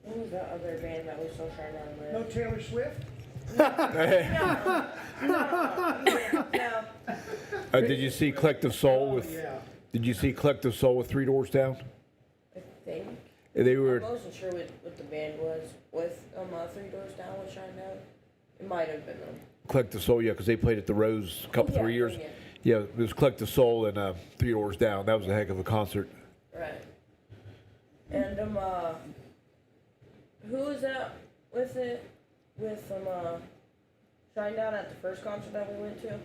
What was that other band that we saw Shinedown with? No Taylor Swift? No. Did you see Collective Soul with? Did you see Collective Soul with 3 Doors Down? I think. They were. I wasn't sure what the band was with 3 Doors Down with Shinedown. It might have been them. Collective Soul, yeah, because they played at the Rose a couple 3 years. Yeah, it was Collective Soul and 3 Doors Down. That was a heck of a concert. Right. And who was that with it? With Shinedown at the first concert that we went to?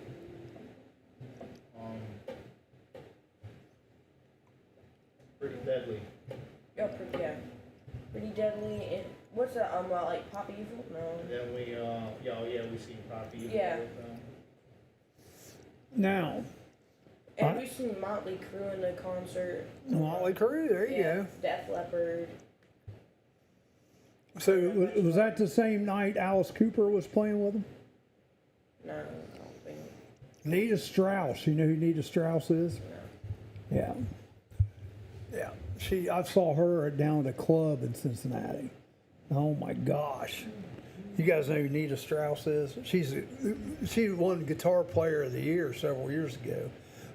Pretty Deadly. Yeah, Pretty Deadly. And what's that? Pop Evil? No. And then we seen Pop Evil. Yeah. Now. And we've seen Motley Crue in the concert. Motley Crue, there you go. Def Leppard. So, was that the same night Alice Cooper was playing with them? No, I don't think. Nita Strauss. You know who Nita Strauss is? No. Yeah. I saw her down at a club in Cincinnati. Oh my gosh. You guys know who Nita Strauss is? She won Guitar Player of the Year several years ago.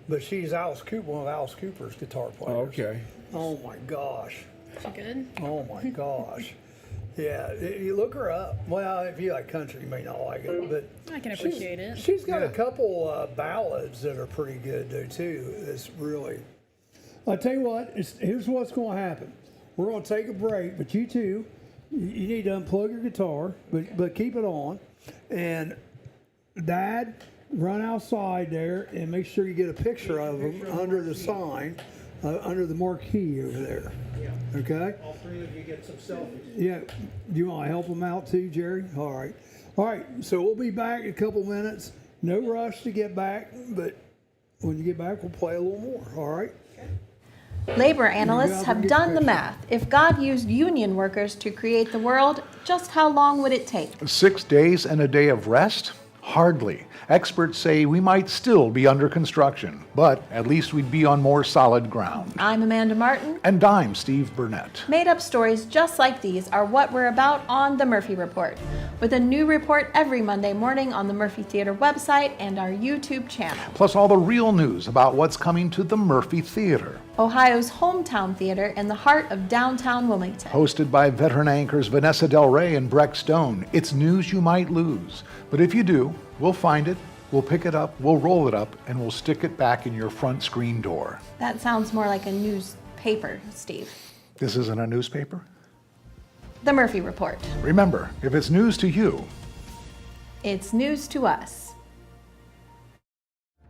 But she's one of Alice Cooper's guitar players. Okay. Oh my gosh. Is she good? Oh my gosh. Yeah, you look her up. Well, if you like country, you may not like it, but I can appreciate it. She's got a couple ballads that are pretty good though too. It's really. I tell you what. Here's what's going to happen. We're going to take a break, but you two, you need to unplug your guitar, but keep it on, and Dad, run outside there and make sure you get a picture of them under the sign, under the marquee over there. Yeah. Okay? All 3 of you get some selfies. Yeah. Do you want to help them out too, Jerry? All right. So we'll be back in a couple minutes. No rush to get back, but when you get back, we'll play a little more. All right? Labor analysts have done the math. If God used union workers to create the world, just how long would it take? 6 days and a day of rest? Hardly. Experts say we might still be under construction, but at least we'd be on more solid ground. I'm Amanda Martin. And I'm Steve Burnett. Made-up stories just like these are what we're about on The Murphy Report, with a new report every Monday morning on the Murphy Theater website and our YouTube channel. Plus all the real news about what's coming to the Murphy Theater. Ohio's hometown theater in the heart of downtown Wilmington. Hosted by veteran anchors Vanessa Del Rey and Breck Stone. It's news you might lose. But if you do, we'll find it, we'll pick it up, we'll roll it up, and we'll stick it back in your front screen door. That sounds more like a newspaper, Steve. This isn't a newspaper? The Murphy Report. Remember, if it's news to you, It's news to us.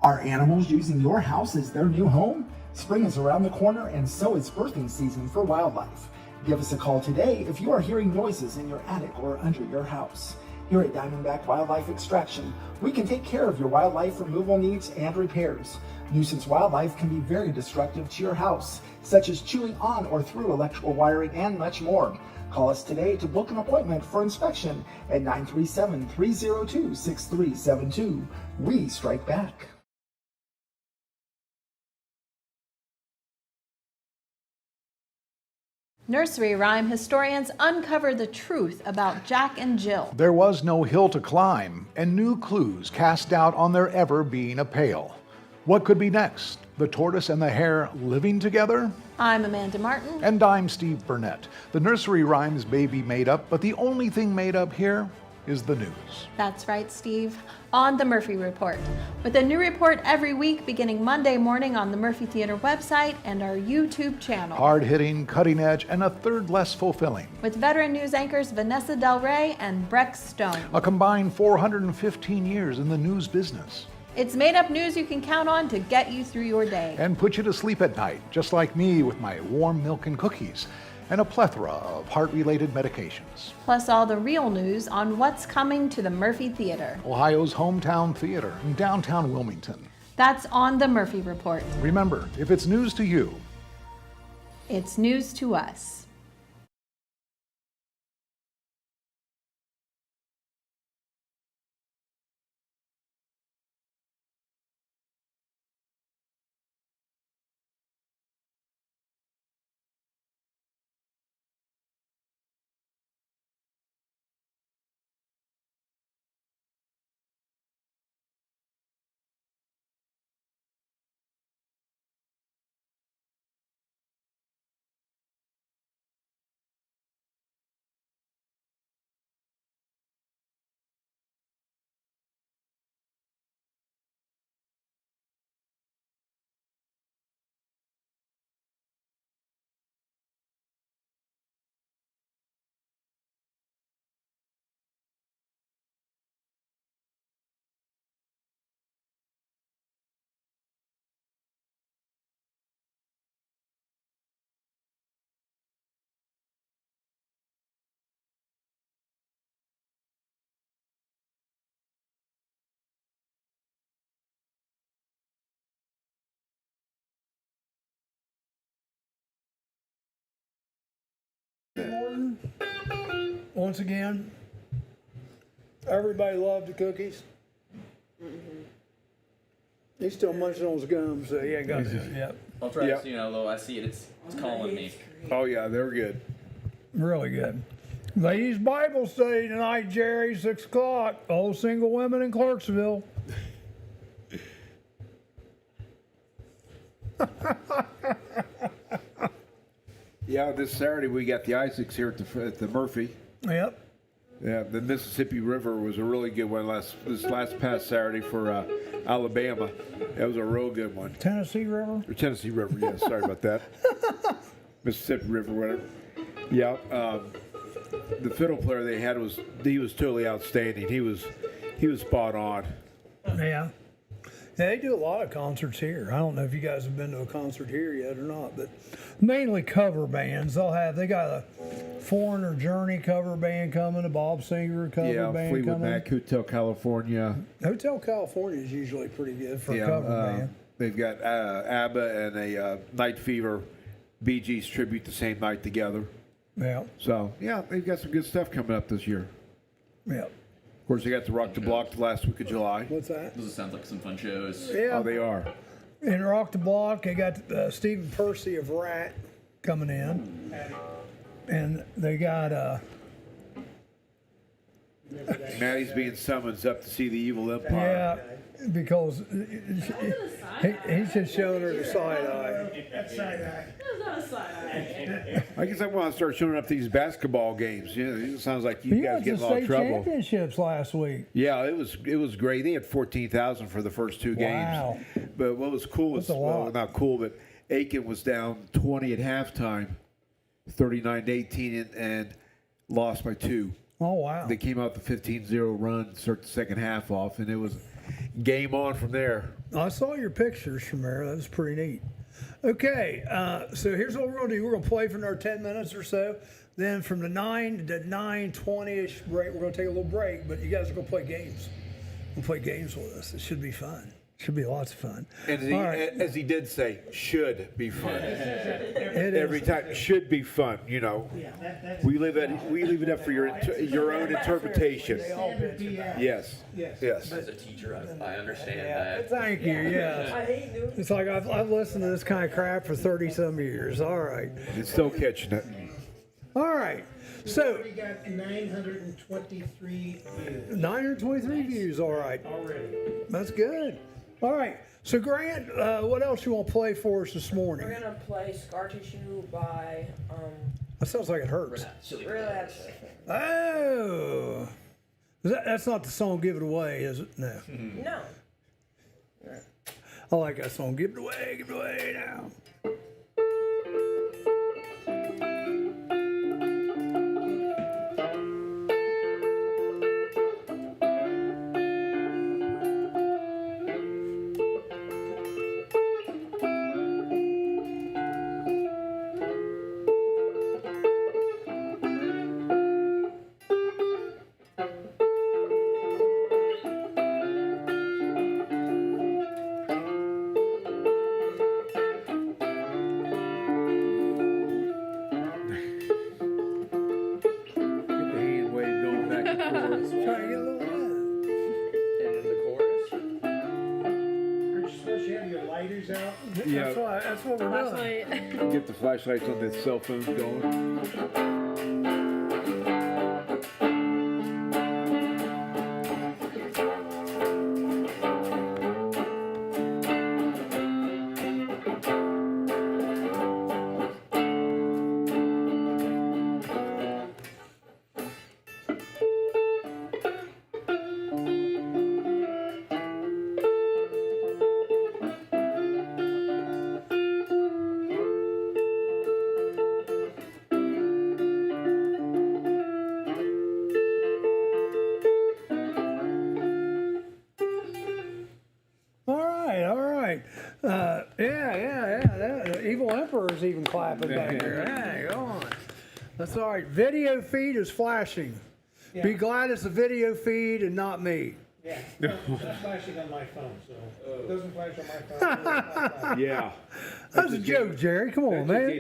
Are animals using your house as their new home? Spring is around the corner, and so is birthing season for wildlife. Give us a call today if you are hearing noises in your attic or under your house. Here at Diamondback Wildlife Extraction, we can take care of your wildlife removal needs and repairs. Nuisance wildlife can be very destructive to your house, such as chewing on or through electrical wiring and much more. Call us today to book an appointment for inspection at 937-302-6372. We strike back. Nursery rhyme historians uncover the truth about Jack and Jill. there was no hill to climb, and new clues cast doubt on there ever being a pail. What could be next? The tortoise and the hare living together? I'm Amanda Martin. And I'm Steve Burnett. The nursery rhymes may be made up, but the only thing made up here is the news. That's right, Steve. On the Murphy Report. With a new report every week beginning Monday morning on the Murphy Theater website and our YouTube channel. Hard-hitting, cutting edge, and a third less fulfilling. With veteran news anchors Vanessa Del Rey and Breck Stone. A combined 415 years in the news business. It's made up news you can count on to get you through your day. And put you to sleep at night, just like me with my warm milk and cookies. And a plethora of heart-related medications. Plus all the real news on what's coming to the Murphy Theater. Ohio's hometown theater in downtown Wilmington. That's on the Murphy Report. Remember, if it's news to you, It's news to us. Once again, everybody loved the cookies. He's still munching on his gums, so he ain't got this yet. I'll try to see, though I see it. It's calling me. Oh yeah, they're good. Really good. Ladies' Bible study tonight, Jerry, 6 o'clock. All single women in Clarksville. Yeah, this Saturday we got the Isaacs here at the Murphy. Yep. Yeah, the Mississippi River was a really good one this last past Saturday for Alabama. That was a real good one. Tennessee River? Or Tennessee River, yeah, sorry about that. Mississippi River, whatever. Yeah, the fiddle player they had was totally outstanding. He was spot on. Yeah. They do a lot of concerts here. I don't know if you guys have been to a concert here yet or not, but mainly cover bands. They got a Foreigner Journey cover band coming, a Bob Singer cover band Fleetwood coming. Mac, Hotel California. Hotel California is usually pretty good for a cover band. They've got ABBA and a Night Fever Bee Gees tribute the same night together. Yeah. So, yeah, they've got some good stuff coming up this year. Yeah. Of course, they got the Rock the Block the last week of July. What's that? Those sound like some fun shows. Yeah. Oh, they are. In Rock the Block, they got Stephen Percy of Rat coming in. And they got Maddie's being summoned up to see the Evil Empire. yeah, because he's just showing her the side eye. That's side eye. I guess I want to start showing up these basketball games. You know, it sounds like you You guys got get the in a lot of state trouble. championships last week. Yeah, it was great. They had 14,000 for the first 2 Wow. games. But what was cool was, That's a well, lot. not cool, but Aiken was down 20 at halftime, 39-18, and lost by 2. Oh, wow. They came out the 15-0 run, start the second half off, and it was game on from there. I saw your pictures from there. That was pretty neat. Okay, so here's what we're going to do. We're going to play for another 10 minutes or so. Then from the 9 to 9:20-ish break, we're going to take a little break, but you guys are going to play games. We'll play games with us. It should be fun. Should be lots of fun. And All right. as he did say, should be fun. It Every is. time, should be fun. You know, we leave it up for your own interpretation. Yes. Yes. As a teacher, I understand that. Thank you. Yeah. It's like I've listened to this kind of crap for 30-some years. All right. It's still catching it. All right. So We got 923 views 923 views. All right. already. That's good. All right. So Grant, what else you want to play for us this morning? We're gonna play Scar Tissue by That sounds like it hurts. Relax. Oh. That's not the song Give It Away, is it? No. No. I like that song. Give it away now. Get the hand wave going back and forth. Try to get a little And then the chorus. Aren't you supposed to have your lighters out? Yeah. That's what we're doing. Flashlight. Get the flashlights on the cell phones going. All right, all right. The Evil Emperor's even clapping back here. Hey, go on. That's all right. Video feed is flashing. Be glad it's a video feed and not me. Yeah, it's flashing on my phone, so it doesn't flash on my phone. Yeah. That was a joke, Jerry. Come on, man.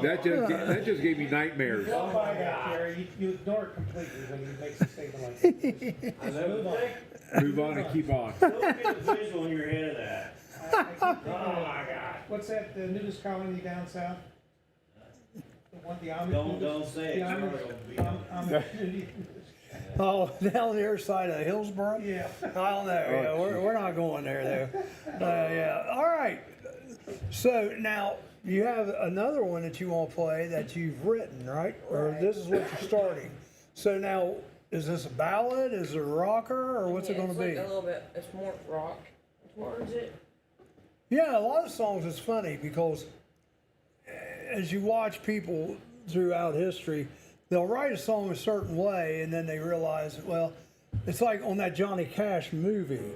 That just gave me nightmares. Don't buy that, Jerry. You ignore it completely when he makes a statement like that. Just move on. Move on and keep on. Don't get a visual in your head of that. I keep thinking of, what's that, the nudist colony down south? The one, the Amish Don't nudist- say it. the Amish- Oh, down the other side of Hillsborough? Yeah. I don't know. Yeah, we're not going there, though. Yeah. All right. So now you have another one that you want to play that you've written, right? Or this is what you're starting. So now, is this a ballad? Is it a rocker? Or what's it going to be? Like a little bit. It's more rock towards it. Yeah, a lot of songs is funny because as you watch people throughout history, they'll write a song a certain way and then they realize, well, it's like on that Johnny Cash movie.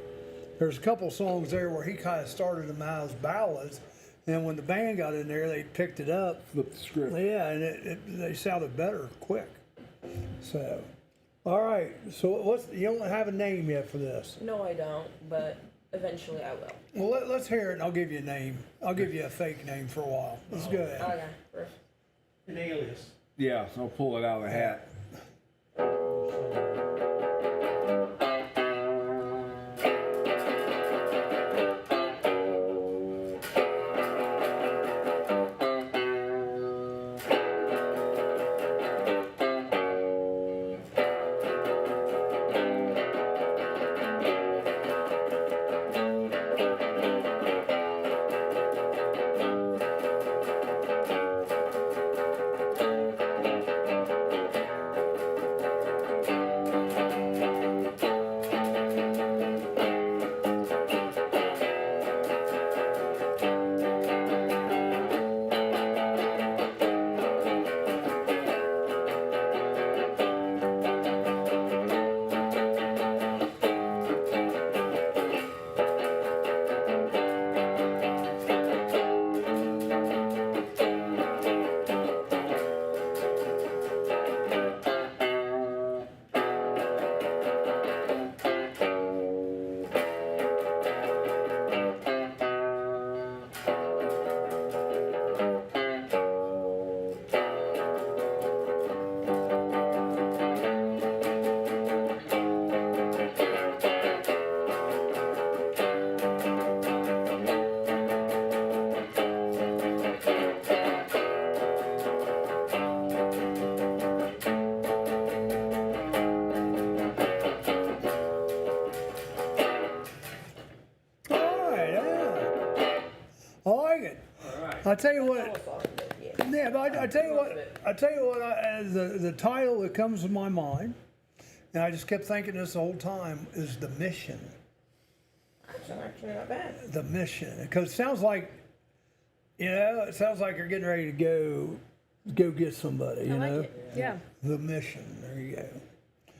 There's a couple songs there where he kind of started them out as ballads, and when the band got in there, they picked it up. Flip the script. Yeah, and they sounded better quick. So, all right. So you don't have a name yet for this? No, I don't, but eventually I will. Well, let's hear it, and I'll give you a name. I'll give you a fake name for a while. Let's go ahead. Okay, perfect. An alias. Yeah, so I'll pull it out of the hat. I tell you what. Yeah, but I tell you what. I tell you what. The title that comes to my mind, and I just kept thinking this the whole time, is The Mission. That's actually not bad. The Mission, because it sounds like, it sounds like you're getting ready to go get somebody. You know. Yeah. The Mission. There you go.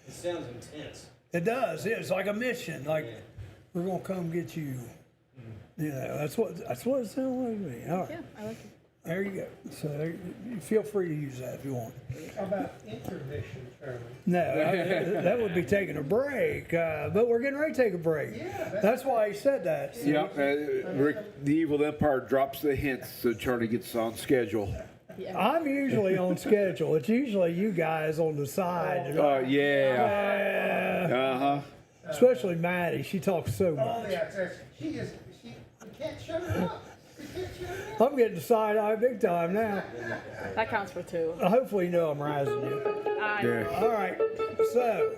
It sounds intense. It does. Yeah, it's like a mission. Like we're gonna come get you. You know, that's what it sounds like to me. All right. Yeah, I like it. There you go. So you feel free to use that if you want. How about intermission, Charlie? No, that would be taking a break. But we're getting ready to take a break. Yeah, that's why he said that. Yeah, Rick, the evil empire drops the hints so Charlie gets on schedule. Yeah. I'm usually on schedule. It's usually you guys on the side. Yeah. Uh-huh. Especially Maddie. She talks so much. Oh, yeah, she can't shut her up. I'm getting side eye big time now. That counts for 2. Hopefully you know I'm rising you. All right. So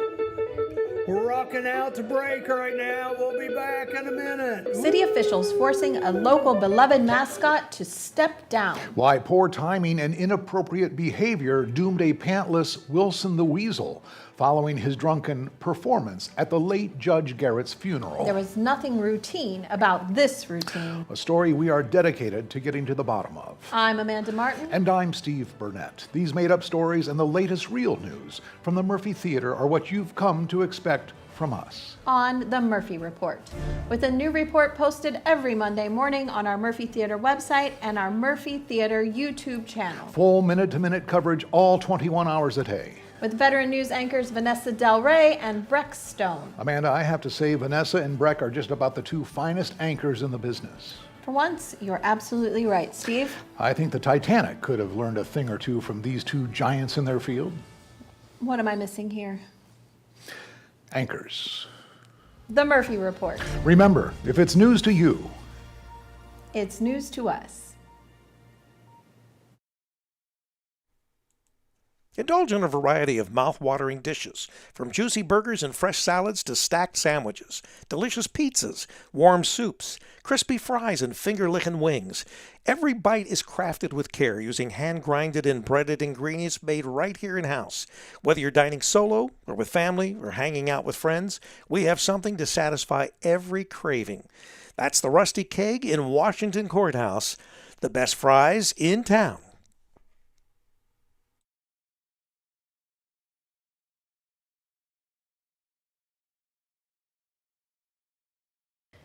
we're rocking out to break right now. We'll be back in a minute. City officials forcing a local beloved mascot to step down. Why poor timing and inappropriate behavior doomed a pantless Wilson the Weasel following his drunken performance at the late Judge Garrett's funeral. There was nothing routine about this routine. A story we are dedicated to getting to the bottom of. I'm Amanda Martin. And I'm Steve Burnett. These made-up stories and the latest real news from the Murphy Theater are what you've come to expect from us. On the Murphy Report, with a new report posted every Monday morning on our Murphy Theater website and our Murphy Theater YouTube channel. Full minute-to-minute coverage all 21 hours a day. With veteran news anchors Vanessa Del Rey and Breck Stone. Amanda, I have to say Vanessa and Breck are just about the 2 finest anchors in the business. For once, you're absolutely right, Steve. I think the Titanic could have learned a thing or two from these 2 giants in their field. What am I missing here? Anchors. The Murphy Report. Remember, if it's news to you, It's news to us. Indulge in a variety of mouth-watering dishes, from juicy burgers and fresh salads to stacked sandwiches, delicious pizzas, warm soups, crispy fries, and finger-licking wings. Every bite is crafted with care using hand-grinded and breaded ingredients made right here in-house. Whether you're dining solo or with family or hanging out with friends, we have something to satisfy every craving. That's the Rusty Keg in Washington Courthouse, the best fries in town.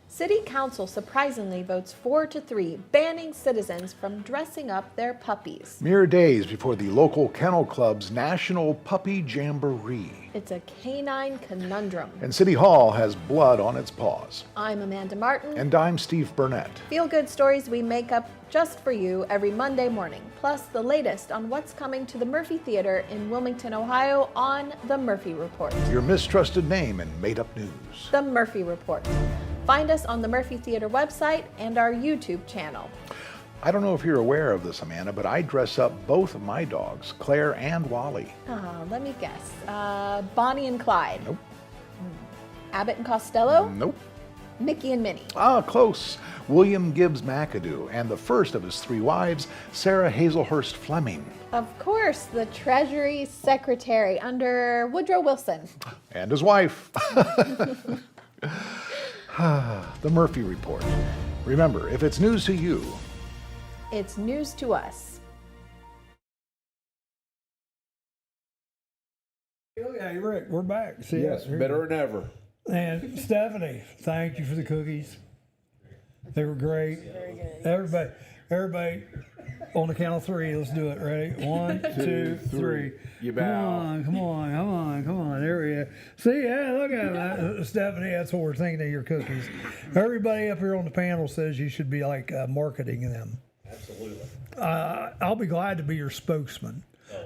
City Council surprisingly votes 4-3, banning citizens from dressing up their puppies. mere days before the local kennel club's National Puppy Jamboree. It's a canine conundrum. And City Hall has blood on its paws. I'm Amanda Martin. And I'm Steve Burnett. Feel-good stories we make up just for you every Monday morning, plus the latest on what's coming to the Murphy Theater in Wilmington, Ohio on The Murphy Report. Your mistrusted name in made-up news. The Murphy Report. Find us on the Murphy Theater website and our YouTube channel. I don't know if you're aware of this, Amanda, but I dress up both of my dogs, Claire and Wally. Let me guess. Bonnie and Clyde. Nope. Abbott and Costello. Nope. Mickey and Minnie. Close. William Gibbs McAdoo and the first of his 3 wives, Sarah Hazelhurst Fleming. Of course, the Treasury Secretary under Woodrow Wilson. And his wife. The Murphy Report. Remember, if it's news to you, it's news to us. Okay, Rick, we're back. See, Yes, better than ever. And Stephanie, thank you for the cookies. They were great. Very good. Everybody, on the count of 3, let's do it. Ready? 1, 2, 3. You bow. Come on. There we go. See, yeah, look at that. Stephanie, that's what we're thinking of your cookies. Everybody up here on the panel says you should be like marketing them. Absolutely. I'll be glad to be your spokesman.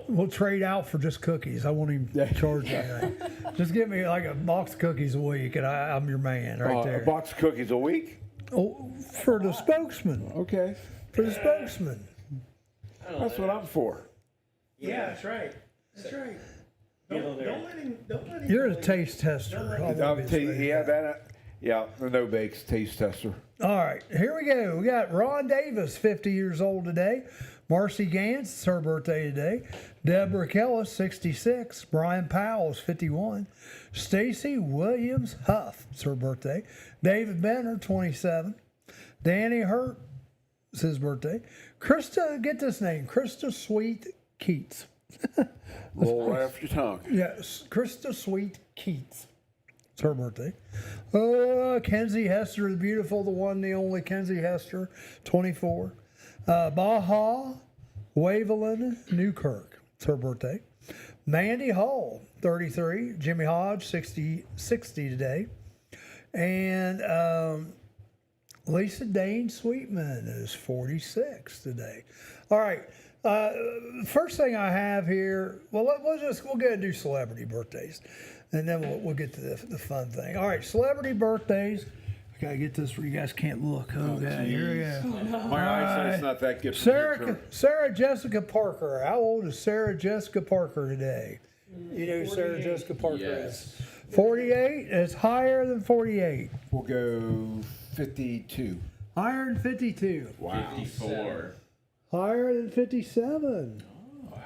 We'll trade out for just cookies. I won't even charge anything. Just give me like a box of cookies a week, and I'm your man right there. A box of cookies a week? Oh, for the spokesman. Okay. For the spokesman. That's what I'm for. Yeah, that's right. That's right. Don't let him. You're a taste tester. Yeah, the no bakes taste tester. All right, here we go. We got Ron Davis, 50 years old today. Marcy Gantz, it's her birthday today. Deborah Kellis, 66. Brian Powell is 51. Stacy Williams Huff, it's her birthday. David Benner, 27. Danny Hurt, it's his birthday. Krista, get this name, Krista Sweet Keats. Roll right off your tongue. Yes, Krista Sweet Keats. It's her birthday. Kenzie Hester, the beautiful, the one, the only Kenzie Hester, 24. Baja Wavelin Newkirk, it's her birthday. Mandy Hall, 33. Jimmy Hodge, 60 today. And Lisa Dane Sweetman is 46 today. All right. First thing I have here, well, we'll go ahead and do celebrity birthdays, and then we'll get to the fun thing. All right, celebrity birthdays. I gotta get this where you guys can't look. Oh, God, here we go. My eyesight's not that good. Sarah Jessica Parker. How old is Sarah Jessica Parker today? You know who Sarah Jessica Parker is? 48. It's higher than 48. We'll go 52. Higher than 52. Wow. 54. Higher than 57. Oh, wow.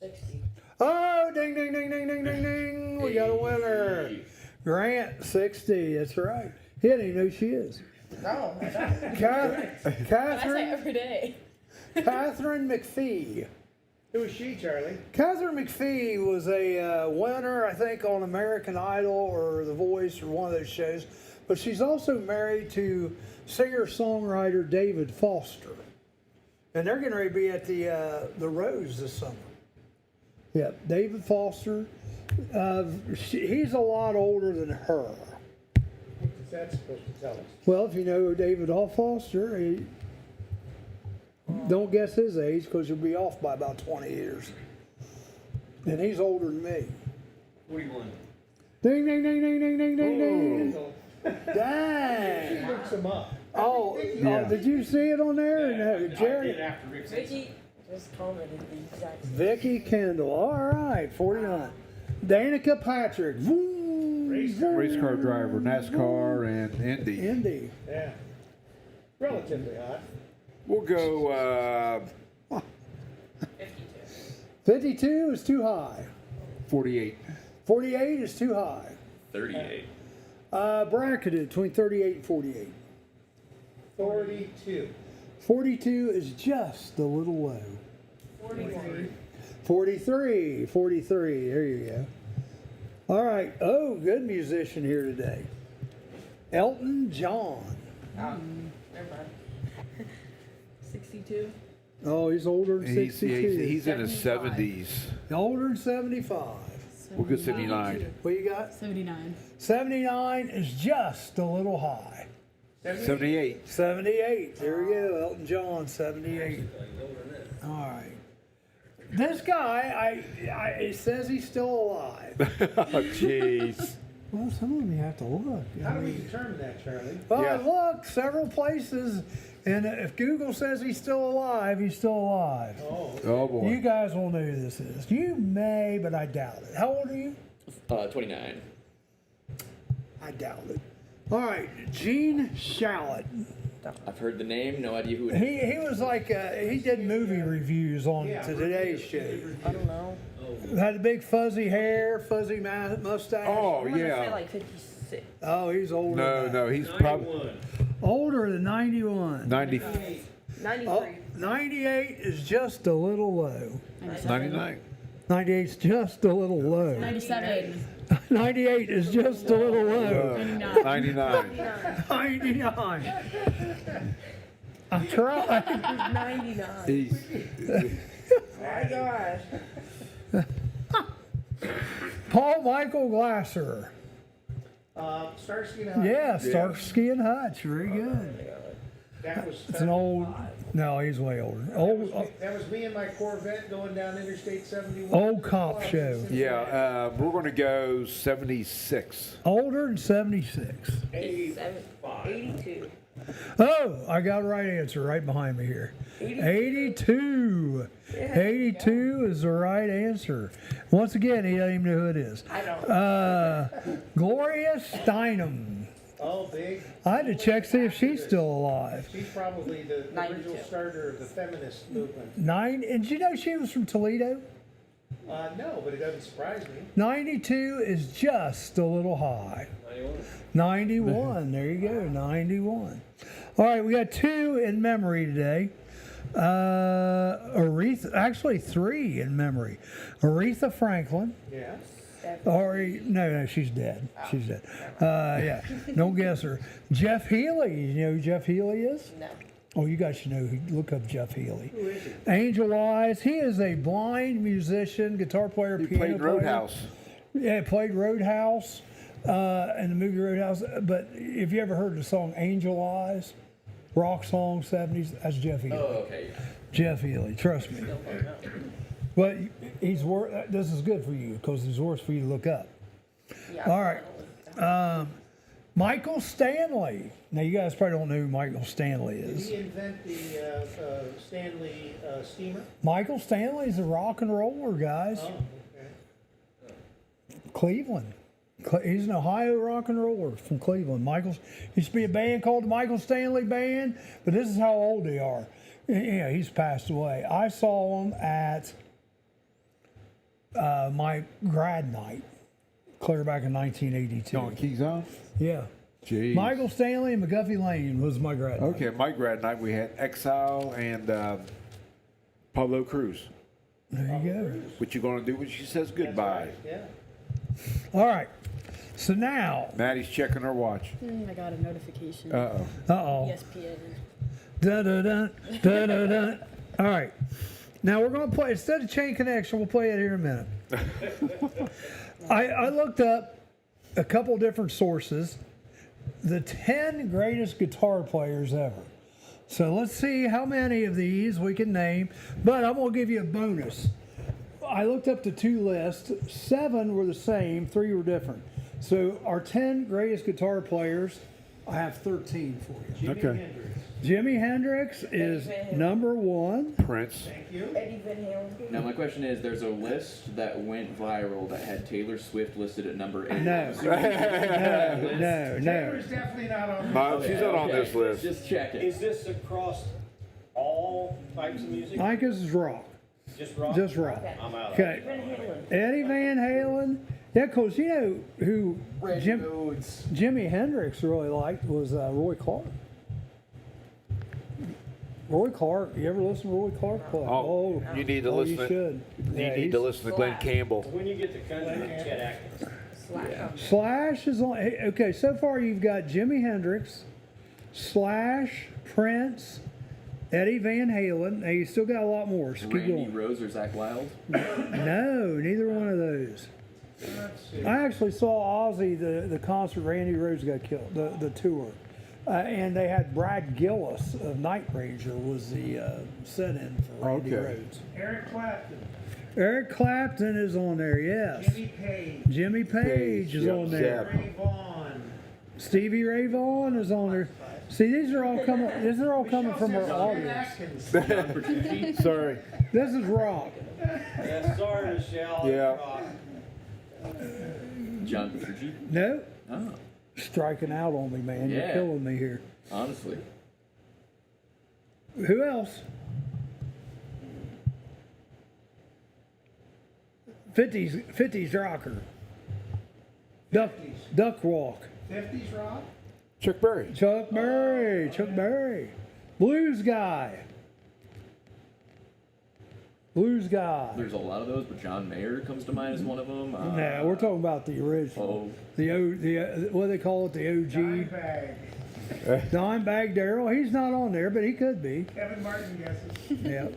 60. Oh, ding, ding, ding, ding, ding, ding, ding. We got a winner. Grant, 60. That's right. He didn't even know who she is. No. I say every day. Catherine McPhee. Who is she, Charlie? Catherine McPhee was a winner, I think, on American Idol or The Voice or one of those shows. But she's also married to singer-songwriter David Foster. And they're getting ready to be at the Rose this summer. Yeah, David Foster. He's a lot older than her. What's that supposed to tell us? Well, if you know David Foster, don't guess his age because you'll be off by about 20 years. And he's older than me. 41. Ding, ding, ding, ding, ding, ding, ding, ding. Dang. She looks him up. Oh, did you see it on there? No, Jerry. Vicky just commented the exact same. Vicky Kendall. All right, 49. Danica Patrick. Race car driver, NASCAR, and Indy. Indy. Yeah. Relatively hot. We'll go 52 is too high. 48. 48 is too high. 38. Bracketed between 38 and 48. 42. 42 is just a little low. 43. 43. 43. There you go. All right. Oh, good musician here today. Elton John. Never mind. 62. Oh, he's older than 62. He's in his 70s. Older than 75. We'll go 79. What you got? 79. 79 is just a little high. 78. 78. There we go. Elton John, 78. All right. This guy, it says he's still alive. Oh, jeez. Well, some of you have to look. How do we determine that, Charlie? Well, I looked several places, and if Google says he's still alive, he's still alive. Oh, boy. You guys will know who this is. You may, but I doubt it. How old are you? 29. I doubt it. All right, Gene Shalit. I've heard the name, no idea who it is. He was like, he did movie reviews on Today's Show. I don't know. Had the big fuzzy hair, fuzzy mustache. Oh, I'm gonna say yeah. like 56. Oh, he's older than that. No, he's probably Older than 91. 90. 93. Oh, 98 is just a little low. 99. 98 is just a little low. 97. 98 is just a little low. 99. 99. I tried. He's 99. He's, My gosh. Paul Michael Glasser. Starsky and Hutch. Yeah, Starsky and Hutch. Very good. That was It's an old. No, he's way older. That was me and my Corvette going down Interstate 71. Old cop show. yeah, we're going to go 76. Older than 76. 82. Oh, I got the right answer right behind me here. 82. 82 is the right answer. Once again, he doesn't even know who it is. I don't. Gloria Steinem. Oh, big. I had to check see if she's still alive. She's probably the original starter of the feminist movement. And did you know she was from Toledo? No, but it doesn't surprise me. 92 is just a little high. 91. There you go. 91. All right, we got 2 in memory today. Aretha, actually 3 in memory. Aretha Franklin. Yeah. No, she's dead. She's dead. Yeah, don't guess her. Jeff Healy. You know who Jeff Healy is? No. Oh, you guys should know. Look up Jeff Healy. Who is he? Angel Eyes. He is a blind musician, guitar player, He piano played player. Roadhouse. Yeah, played Roadhouse in the movie Roadhouse. But if you ever heard the song Angel Eyes, rock song 70s, that's Jeff Healy. Oh, okay. Yeah. Jeff Healy, trust me. But he's this is good for you because it's worse for you to look up. Yeah. All right. Michael Stanley. Now, you guys probably don't know who Michael Stanley Did is. he invent the Stanley steamer? Michael Stanley's a rock and roller, guys. Oh, okay. Cleveland. He's an Ohio rock and roller from Cleveland. Used to be a band called the Michael Stanley Band, but this is how old they are. Yeah, he's passed away. I saw him at my grad night, clear back in 1982. On Keyzone? Yeah. Jeez. Michael Stanley and McGuffey Lane was my grad night. Okay, my grad night we had Exile and Pablo Cruz. There you go. What you gonna do when she says goodbye? Yeah. All right. So now. Maddie's checking her watch. I got a notification. Uh-oh. Uh-oh. ESPN. Da-da-dun, da-da-dun. All right. Now we're going to play, instead of Chain Connection, we'll play it here in a minute. I looked up a couple different sources, the 10 greatest guitar players ever. So let's see how many of these we can name, but I'm going to give you a bonus. I looked up the 2 lists. 7 were the same, 3 were different. So our 10 greatest guitar players, I have 13 for you. Okay. Jimi Hendrix is number 1. Prince. Thank you. Eddie Van Halen. Now my question is, there's a list that went viral that had Taylor Swift listed at number 8. No. No. Taylor's definitely not on. No, she's not on Okay. this list. Just check it. Is this across all types of music? I think this is rock. Just rock? Just rock. I'm out. Okay. Eddie Van Halen. Yeah, because you know who Jimi Hendrix really liked was Roy Clark. Roy Clark. You ever listen to Roy Clark? Oh, you need to listen. You should. You need to listen to Glenn Campbell. When you get to country, Chet Atkins. Slash is on. Okay, so far you've got Jimi Hendrix, Slash, Prince, Eddie Van Halen. Now you still got a lot more. So keep Randy going. Rose or Zach Wild? No, neither one of those. I actually saw Ozzy the concert. Randy Rhoads got killed. The tour, and they had Brad Gillis of Night Ranger was the set-in for Randy Rhoads. Eric Clapton. Eric Clapton is on there. Yes. Jimmy Page is on there. Ray Vaughan. Stevie Ray Vaughan is on there. See, these are all coming. These are all coming from our audience. Sorry. This is rock. Yeah, sorry, Michelle. Yeah. John Petrucci? No. Oh. Striking out on me, man. You're Yeah. killing me here. Honestly. Who else? 50s rocker. Duck Walk. 50s rock. Chuck Berry. Chuck Berry. Blues guy. There's a lot of those, but John Mayer comes to mind as one of them. No, we're talking about the original. What do they call it? The OG. Dimebag Darrell. He's not on there, but he could be. Kevin Martin guesses. Yeah.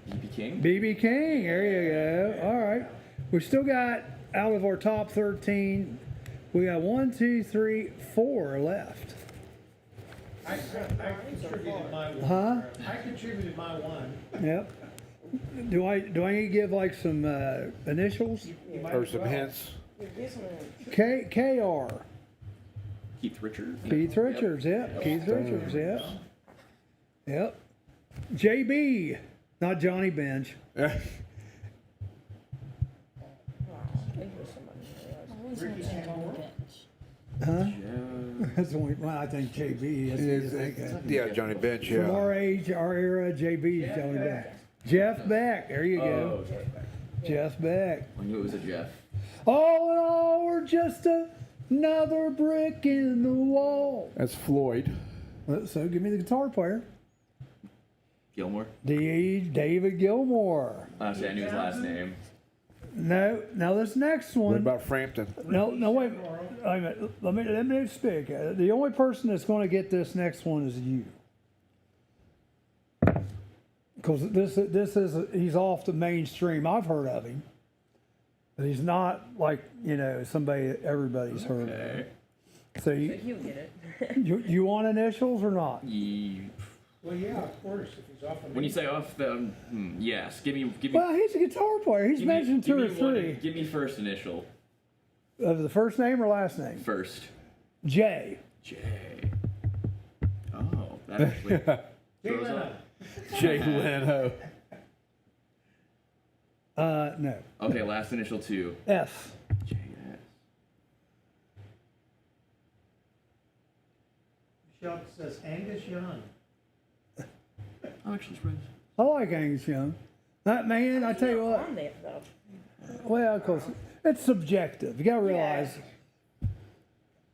B.B. King? B.B. King. There you go. All right. We still got, out of our top 13, we got 1, 2, 3, 4 left. I contributed my one. Huh? I contributed my one. Yep. Do I need to give like some initials? Or some hints. KR. Keith Richards. Keith Richards, yep. Keith Richards, yep. Yep. JB, not Johnny Bench. Always want to Johnny Bench. Huh? That's the only, well, I think JB is. Yeah, Johnny Bench. From Yeah. our age, our era, JB is Johnny Beck. Jeff Beck, there you go. Jeff Beck. I knew it was a Jeff. All in all, we're just another brick in the wall. That's Floyd. So give me the guitar player. Gilmore? David Gilmore. Honestly, I knew his last name. No, now this next one. What about Frampton? No, wait. Wait a minute. Let me speak. The only person that's going to get this next one is you. Because he's off the mainstream. I've heard of him, but he's not like somebody that everybody's heard of. So He'll get it. you want initials or not? Well, yeah, of course. If he's off When you say off the, yes, give me. Well, he's a guitar player. He's mentioned two or three. Give me first initial. The first name or last name? First. J. J. Oh, that actually throws up. Jay Leno. No. Okay, last initial 2. F. JS. Michelle says Angus Young. I'm actually surprised. I like Angus Young. That man, I tell you what. On there, though. Well, of course, it's subjective. You gotta realize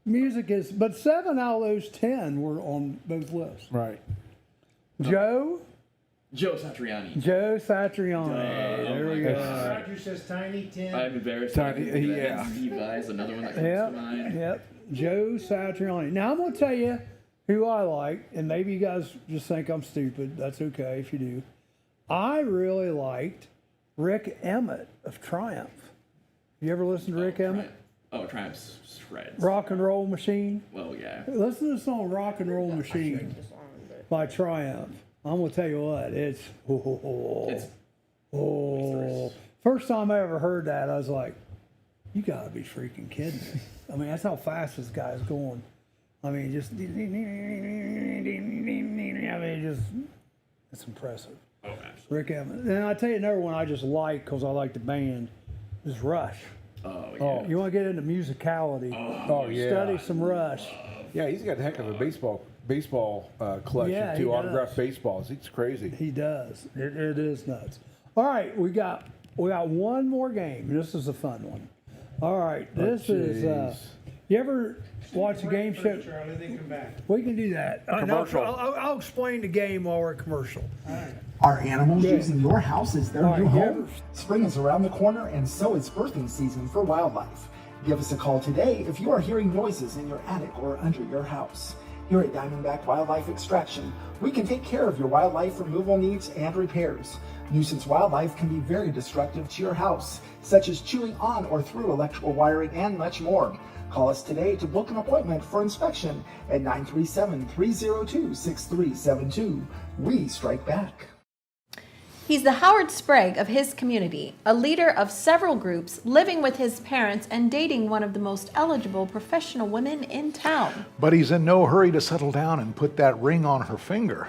music is, but 7 out of those 10 were on both lists. Right. Joe Satriani. Joe Satriani. There we go. Roger says Tiny Tim. I'm embarrassed. Tiny, yeah. Steve Vai is another one that comes to mind. Yep. Joe Satriani. Now I'm gonna tell you who I like, and maybe you guys just think I'm stupid. That's okay if you do. I really liked Rick Emmett of Triumph. You ever listen to Rick Emmett? Triumph's Shreds. Rock and Roll Machine. Well, yeah. Listen to the song Rock and Roll Machine by Triumph. I'm gonna tell you what, it's first time I ever heard that, I was like, you gotta be freaking kidding me. I mean, that's how fast this guy's going. I mean, it's impressive. Oh, absolutely. Rick Emmett. And I tell you another one I just like because I like the band is Rush. Oh, yeah. You want to get into musicality? Oh, yeah. Study some Rush. Yeah, he's got a heck of a baseball collection Yeah, too. he Autographed baseballs. It's crazy. He does. It is nuts. All right, we got one more game. This is a fun one. All right, this is. You ever watch a game show? Charlie, they come back. We can do that. Commercial. I'll explain the game while we're commercial. All right. Are animals using your house as their All new right, home? Spring is around the corner, and so is birthing season for wildlife. Give us a call today if you are hearing noises in your attic or under your house. Here at Diamondback Wildlife Extraction, we can take care of your wildlife removal needs and repairs. Nuisance wildlife can be very destructive to your house, such as chewing on or through electrical wiring and much more. Call us today to book an appointment for inspection at 937-302-6372. We strike back. He's the Howard Sprague of his community, a leader of several groups, living with his parents and dating one of the most eligible professional women in town. But he's in no hurry to settle down and put that ring on her finger.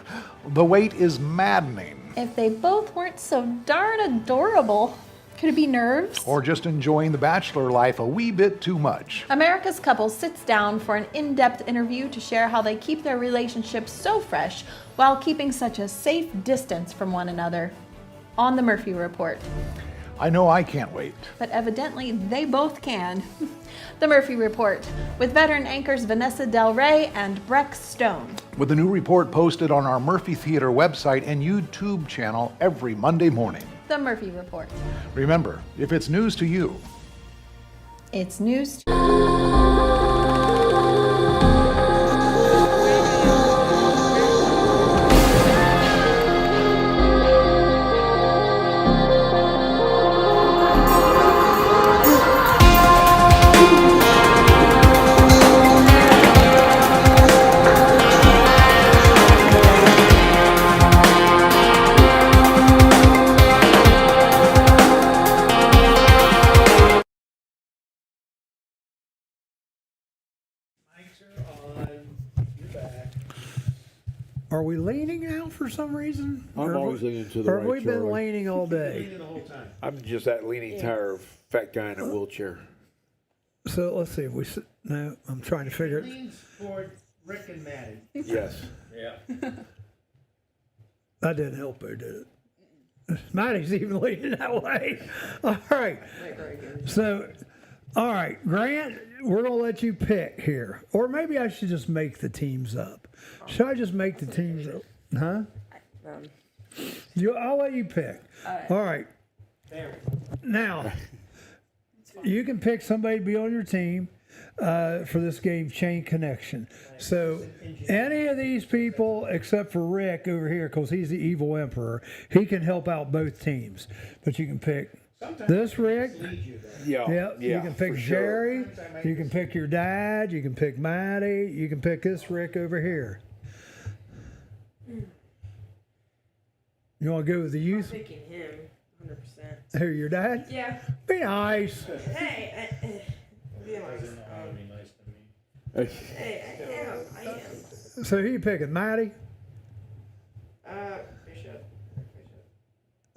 The wait is maddening. If they both weren't so darn adorable. Could it be nerves? Or just enjoying the bachelor life a wee bit too much. America's Couple sits down for an in-depth interview to share how they keep their relationship so fresh while keeping such a safe distance from one another. On the Murphy Report. I know I can't wait. But evidently they both can. The Murphy Report with veteran anchors Vanessa Del Rey and Breck Stone. With a new report posted on our Murphy Theater website and YouTube channel every Monday morning. The Murphy Report. Remember, if it's news to you, it's news to Are we leaning now for some reason? I'm always leaning to the Or right. have we been Charlie. leaning all day? The whole time. I'm just that leaning tire of fat guy in a wheelchair. So let's see. No, I'm trying to figure it. Leans toward Rick and Maddie. Yes. Yeah. That didn't help her, did it? Maddie's even leaning that way. All right. So, all right, Grant, we're going to let you pick here. Or maybe I should just make the teams up. Should I just make the teams up? Huh? I'll let you pick. All right. There. Now, you can pick somebody to be on your team for this game, Chain Connection. So any of these people, except for Rick over here, because he's the evil emperor, he can help out both teams. But you can pick this Rick. Yeah. You can pick for Jerry. sure. You can pick your dad. You can pick Maddie. You can pick this Rick over here. You want to go with the youth? I'm picking him, 100%. Who, your dad? Yeah. Be nice. Hey, be nice. Hey, I am. So who you picking, Maddie? Bishop.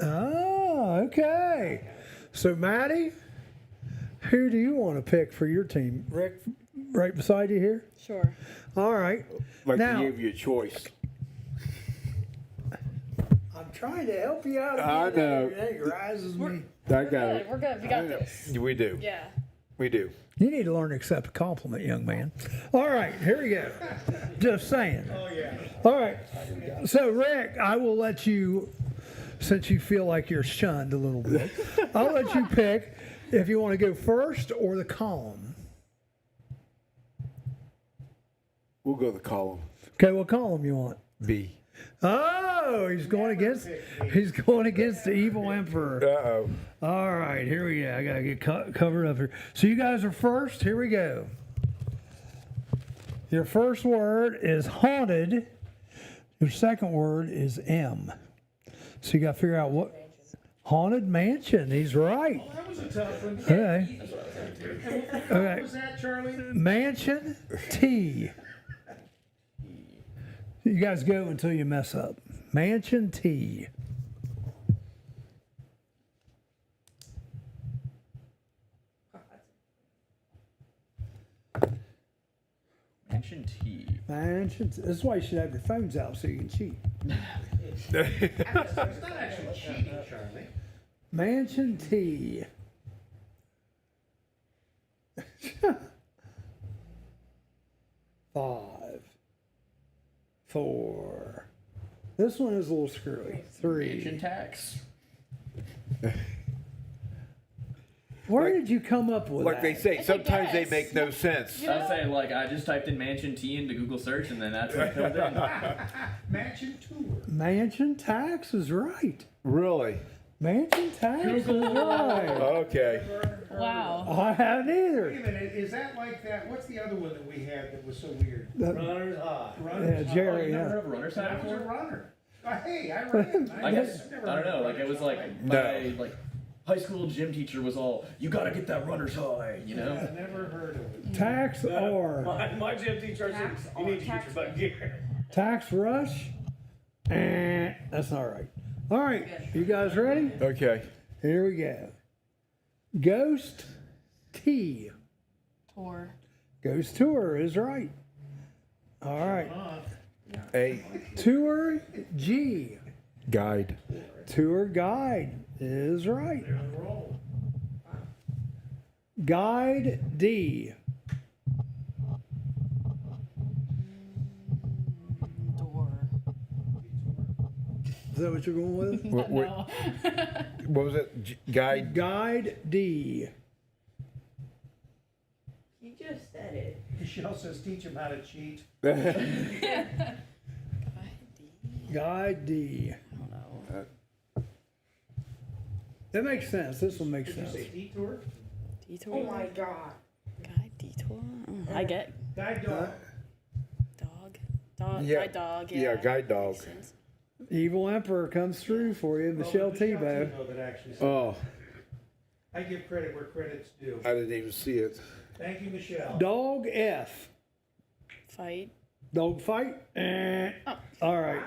Oh, okay. So Maddie, who do you want to pick for your team? Rick, right beside you here? Sure. All right. Like Now, to give you a choice. I'm trying to help you out. I know. It rises me. I got it. We're good. We got this. We do. Yeah. We do. You need to learn to accept a compliment, young man. All right, here we go. Just saying. Oh, yeah. All right. So, Rick, I will let you, since you feel like you're shunned a little bit, I'll let you pick if you want to go first or the column. We'll go the column. Okay, what column you want? B. Oh, he's going against the evil emperor. Uh-oh. All right, here we go. I gotta get covered up here. So you guys are first. Here we go. Your first word is haunted. Your second word is M. So you got to figure out what haunted mansion. He's right. That was a tough one. Okay. What Okay. was that, Charlie? Mansion T. You guys go until you mess up. Mansion T. Mansion T. Mansion. This is why you should have your phones out so you can cheat. It's not actually cheating, Charlie. Mansion T. Five. 4. This one is a little screwy. 3. Mansion tax. Where did you come up with Like that? they say, sometimes they make no sense. I was saying, like, I just typed in Mansion T into Google search, and then that's what filled in. Mansion tour. Mansion tax is right. Really? Mansion tax is right. Okay. Wow. I haven't Wait a either. minute, is that like that? What's the other one that we had that was so weird? Runner's High. Yeah, Jerry. Oh, you never Yeah. heard of Runner's High That was a before? runner. Hey, I ran. I guess, I don't know, like, it was like, No. my, like, high school gym teacher was all, you gotta get that runner's high, you know? I never heard of it. Tax R. My gym teacher said, you need to get your butt gear. Tax rush. That's not right. All right, you guys ready? Okay. Here we go. Ghost T. Tour. Ghost Tour is right. All right. A. Tour G. Guide. Tour Guide is right. Guide D. Door. Is that what you're going with? What, No. what was it? Guide. Guide D. You just said it. Michelle says, teach them how to cheat. Guide D. I don't know. That makes sense. This one makes Did you sense. say detour? Detour. Oh my god. Guide detour. I get Guide dog. dog. Dog. Yeah. Guide dog. Yeah, guide dog. Makes sense. Evil Emperor comes through for you, Michelle Tebow. That actually said Oh, I give credit where credit's due. I didn't even see it. Thank you, Michelle. Dog F. Fight. Dog fight. All right.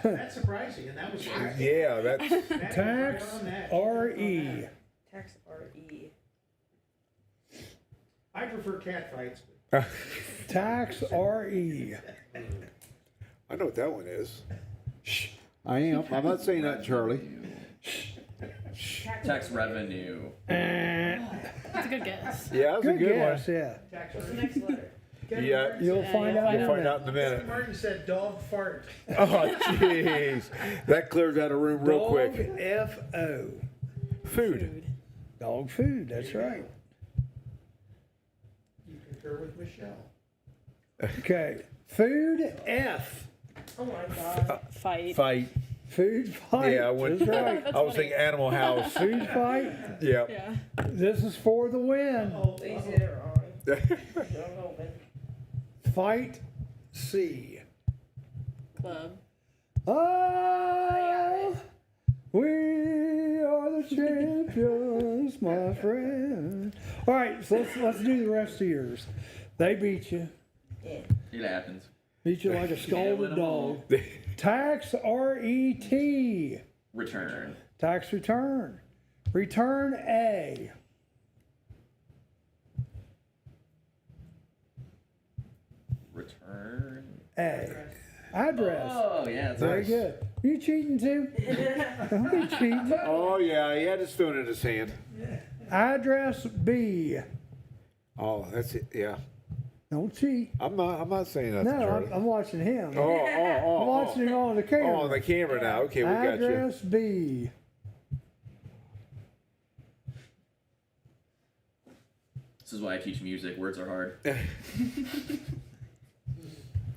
That's surprising, and that was right. Yeah, that's. Tax R E. Tax R-E. prefer cat fights. Tax RE. I know what that one is. Shh. I am. I'm not saying that, Charlie. Tax revenue. That's a good guess. Yeah, that was a good guess, one. yeah. What's the next letter? Yeah, You'll find out. You'll find out in a minute. Martin said dog fart. Oh, jeez. That clears out a room real quick. F-O. Food. Dog food, that's right. You concur with Michelle. Okay. Food F. Oh my God. Fight. Fight. Food fight. Yeah, I went. That's right. I was thinking Animal House. Food fight. Yeah. Yeah. This is for the win. They said it wrong. Don't open. Fight C. Club. Ah, we are the champions, my friend. All right, so let's do the rest of yours. They beat you. Yeah. It happens. Beat you like a scalded dog. Tax RET. Return. Tax return. Return A. Return. A. Address. Oh, yeah. That's Very nice. good. You cheating too? Don't be cheating. Oh yeah, he had his phone in his hand. Address B. Oh, that's it. Yeah. Don't cheat. I'm not saying that. No, Charlie. I'm watching him. Oh. I'm watching him on the camera. Oh, on the camera now. Okay, we got you. Address B. This is why I teach music. Words are hard.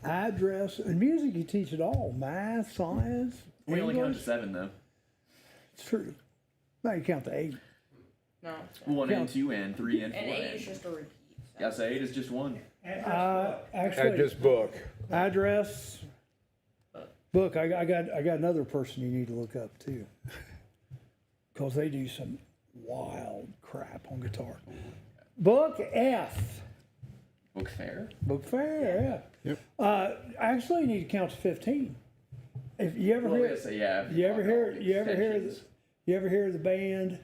Address and music. You teach it all. Math, science, We only count to English. 7 though. It's true. No, you count to 8. No. 1 and 2 and 3 and 4. And 8 is just a repeat. Yeah, so 8 is just 1. Actually, Just book. address. Book. I got another person you need to look up too, because they do some wild crap on guitar. Book F. Book fair. Book fair. Yeah. Actually, you need to count to 15. If you ever hear, you ever hear the band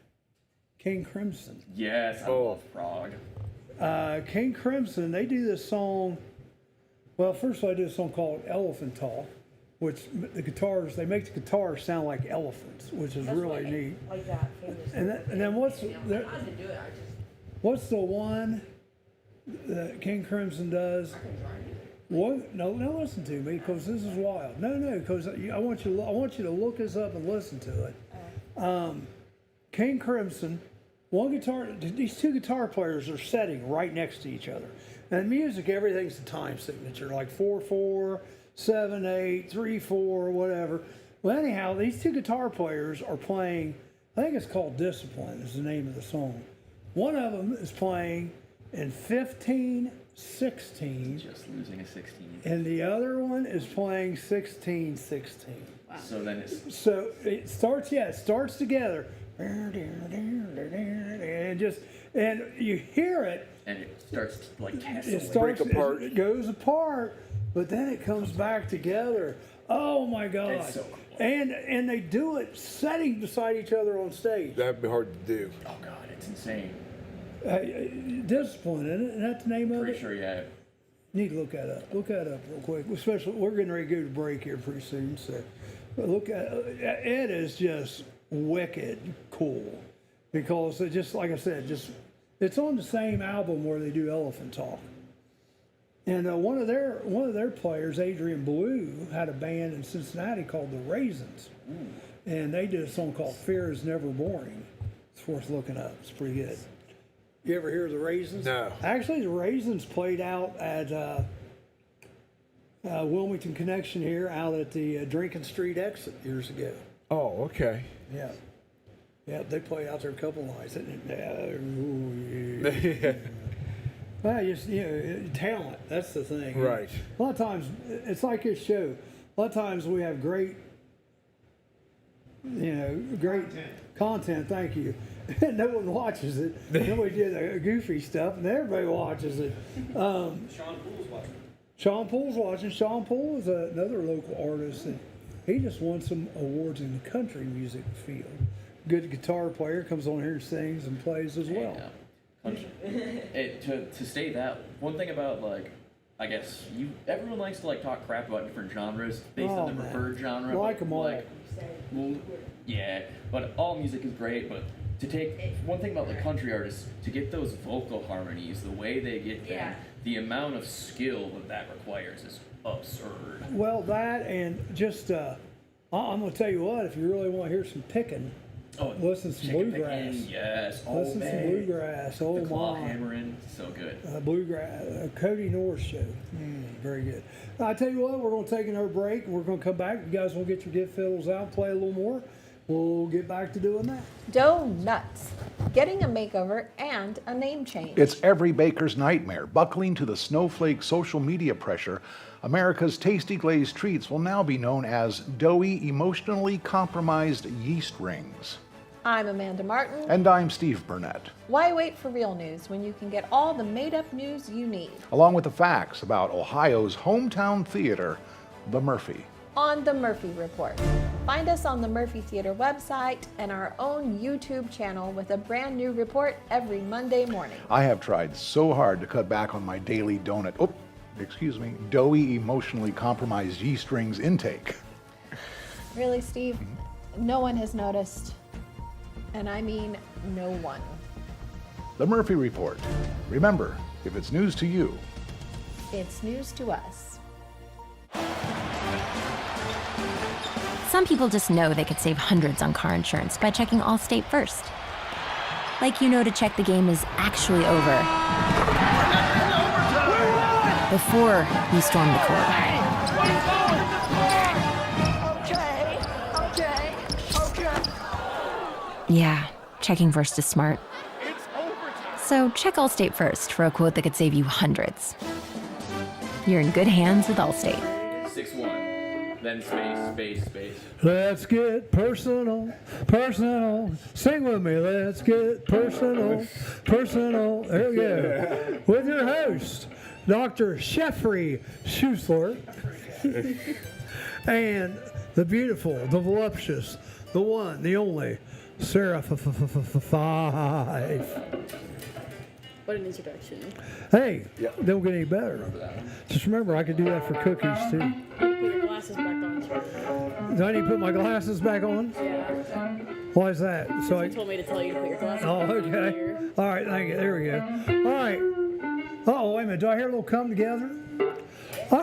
King Crimson? Yes, I love Prague. King Crimson, they do this song. Well, first of all, they do a song called Elephant Talk, which they make the guitars sound like elephants, which is really neat. Like that famous. And then what's I had to do it. I just. what's the one that King Crimson does? What? No, listen to me, because this is wild. No, because I want you to look this up and listen to it. King Crimson, one guitar. These two guitar players are sitting right next to each other, and music, everything's a time signature, like 4/4, 7/8, 3/4, whatever. Well, anyhow, these two guitar players are playing. I think it's called "Discipline" is the name of the song. One of them is playing in 15/16. Just losing a 16. And the other one is playing 16/16. Wow. So then it starts together. And you hear it. And it starts to like Break apart. It goes apart, but then it comes back together. Oh my God. It's so cool. And they do it sitting beside each other on stage. That'd be hard to do. Oh God, it's insane. Discipline, isn't it? Isn't that the name of it? Pretty sure, yeah. Need to look that up. Look that up real quick. Especially, we're getting ready to go to break here pretty soon. So, look at it. Is just wicked cool because it just like I said, it's on the same album where they do Elephant Talk. And one of their players, Adrian Blue, had a band in Cincinnati called the Raisins, and they did a song called "Fear Is Never Boring." It's worth looking up. It's pretty good. You ever hear of the Raisins? No. Actually, the Raisins played out at Wilmington Connection here, out at the Drinking Street exit years ago. Oh, okay. Yeah. Yeah, they played out there a couple nights. Well, just, talent, that's the thing. Right. A lot of times, it's like this show. A lot of times we have great content, thank you. No one watches it. Then we do the goofy stuff, and everybody watches it. Sean Poole's watching. Sean Poole's watching. Sean Poole is another local artist, and he just won some awards in the country music field. Good guitar player, comes on here and sings and plays as well. Yeah. To stay that one thing about like, I guess everyone likes to like talk crap about different genres based on their preferred genre. Like them all. Well, yeah, but all music is great. But to take one thing about the country artists, to get those vocal harmonies, the way they get them, the amount of skill that requires is absurd. Well, that and just, I'm going to tell you what, if you really want to hear some picking, listen to some bluegrass. Yes. Listen to some bluegrass. Oh, the claw my. hammering, so good. Bluegrass. Cody Norris show. Very good. I tell you what, we're going to take another break. We're going to come back. You guys want to get your gift fiddles out, play a little more. We'll get back to doing that. Donuts. Getting a makeover and a name change. It's every baker's nightmare. Buckling to the snowflake social media pressure, America's tasty glazed treats will now be known as doughy, emotionally compromised yeast rings. I'm Amanda Martin. And I'm Steve Burnett. Why wait for real news when you can get all the made-up news you need? Along with the facts about Ohio's hometown theater, the Murphy. On the Murphy Report. Find us on the Murphy Theater website and our own YouTube channel with a brand new report every Monday morning. I have tried so hard to cut back on my daily doughy, emotionally compromised yeast rings intake. Really, Steve? No one has noticed. And I mean no one. The Murphy Report. Remember, if it's news to you, It's news to us. Some people just know they could save hundreds on car insurance by checking Allstate first. Like you know to check the game is actually over before you storm the court. Yeah, checking first is smart. So check Allstate first for a quote that could save you hundreds. You're in good hands with Allstate. 6-1, then space. Let's get personal. Sing with me. Let's get personal. There we go. With your host, Dr. Jeffrey Schussler, and the beautiful, the voluptuous, the one, the only, Sarah Five. What an introduction. Hey, don't get any better. Just remember, I could do that for cookies too. Put your glasses back on. Do I need to put my glasses back on? Yeah. Why is that? So He told me to tell you to put your glasses Oh, back on. okay. All right, thank you. There we go. All right. Oh, wait a minute. Do I hear a little come together? I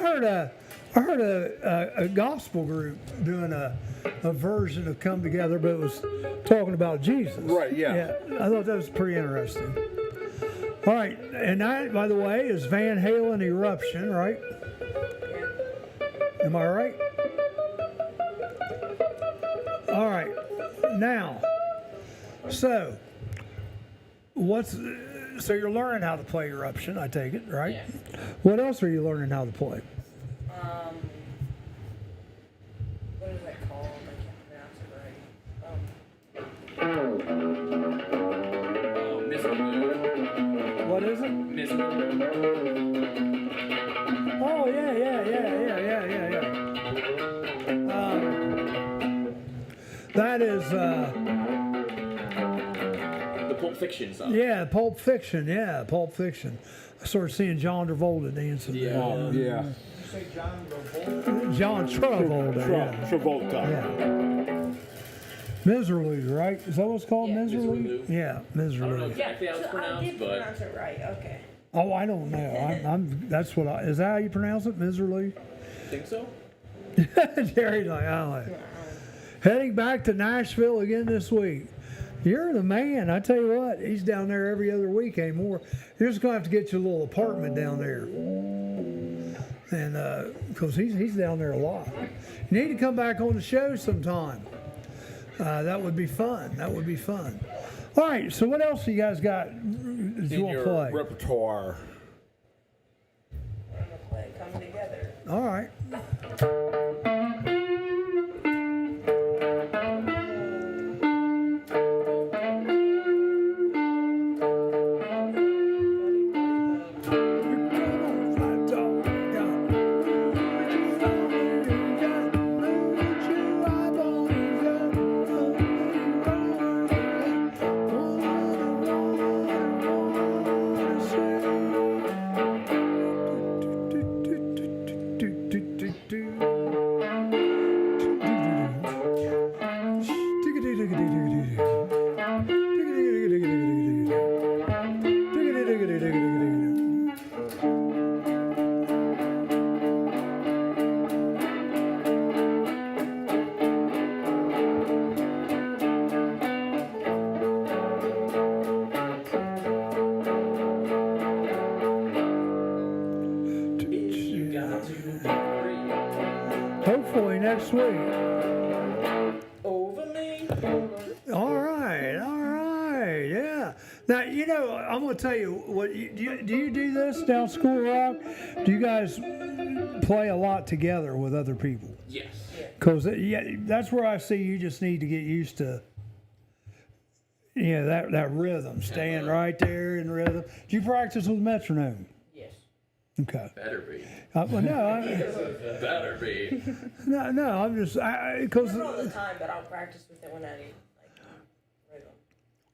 heard a gospel group doing a version of Come Together, but it was talking about Jesus. Right, yeah. I thought that was pretty interesting. All right, and that, by the way, is Van Halen Eruption, right? Am I right? All right, now, so you're learning how to play Eruption, I take it, right? Yeah. What else are you learning how to play? What is that called? I can't pronounce it right. Miserable. What is it? Miserable. Oh, yeah. That is, The Pulp Fiction song. yeah, Pulp Fiction. I started seeing John Travolta dancing. Yeah. You say John Travolta? John Travolta. Travolta. Yeah. Miserly, right? Is that what it's called? Miserly? Miserly. Yeah, I don't know Miserly. exactly how it's I pronounced, did but pronounce it right. Okay. Oh, I don't know. That's what is that how you pronounce it? Miserly? I think so. Jerry's like, oh. Heading back to Nashville again this week. You're the man. I tell you what, he's down there every other week anymore. You're just going to have to get you a little apartment down there. And because he's down there a lot. You need to come back on the show sometime. That would be fun. All right, so what else you guys got that you want to play? Repertoire. We're gonna play Come Together. All right. next week. Over me. All right, yeah. Now, you know, I'm going to tell you, what do you do this down School Rock? Do you guys play a lot together with other people? Yes. Because that's where I see you just need to get used to, that rhythm, staying right there in rhythm. Do you practice with metronome? Yes. Okay. Better be. Well, no, Better be. no, I'm just, because. Not all the time, but I'll practice with it when I need, rhythm.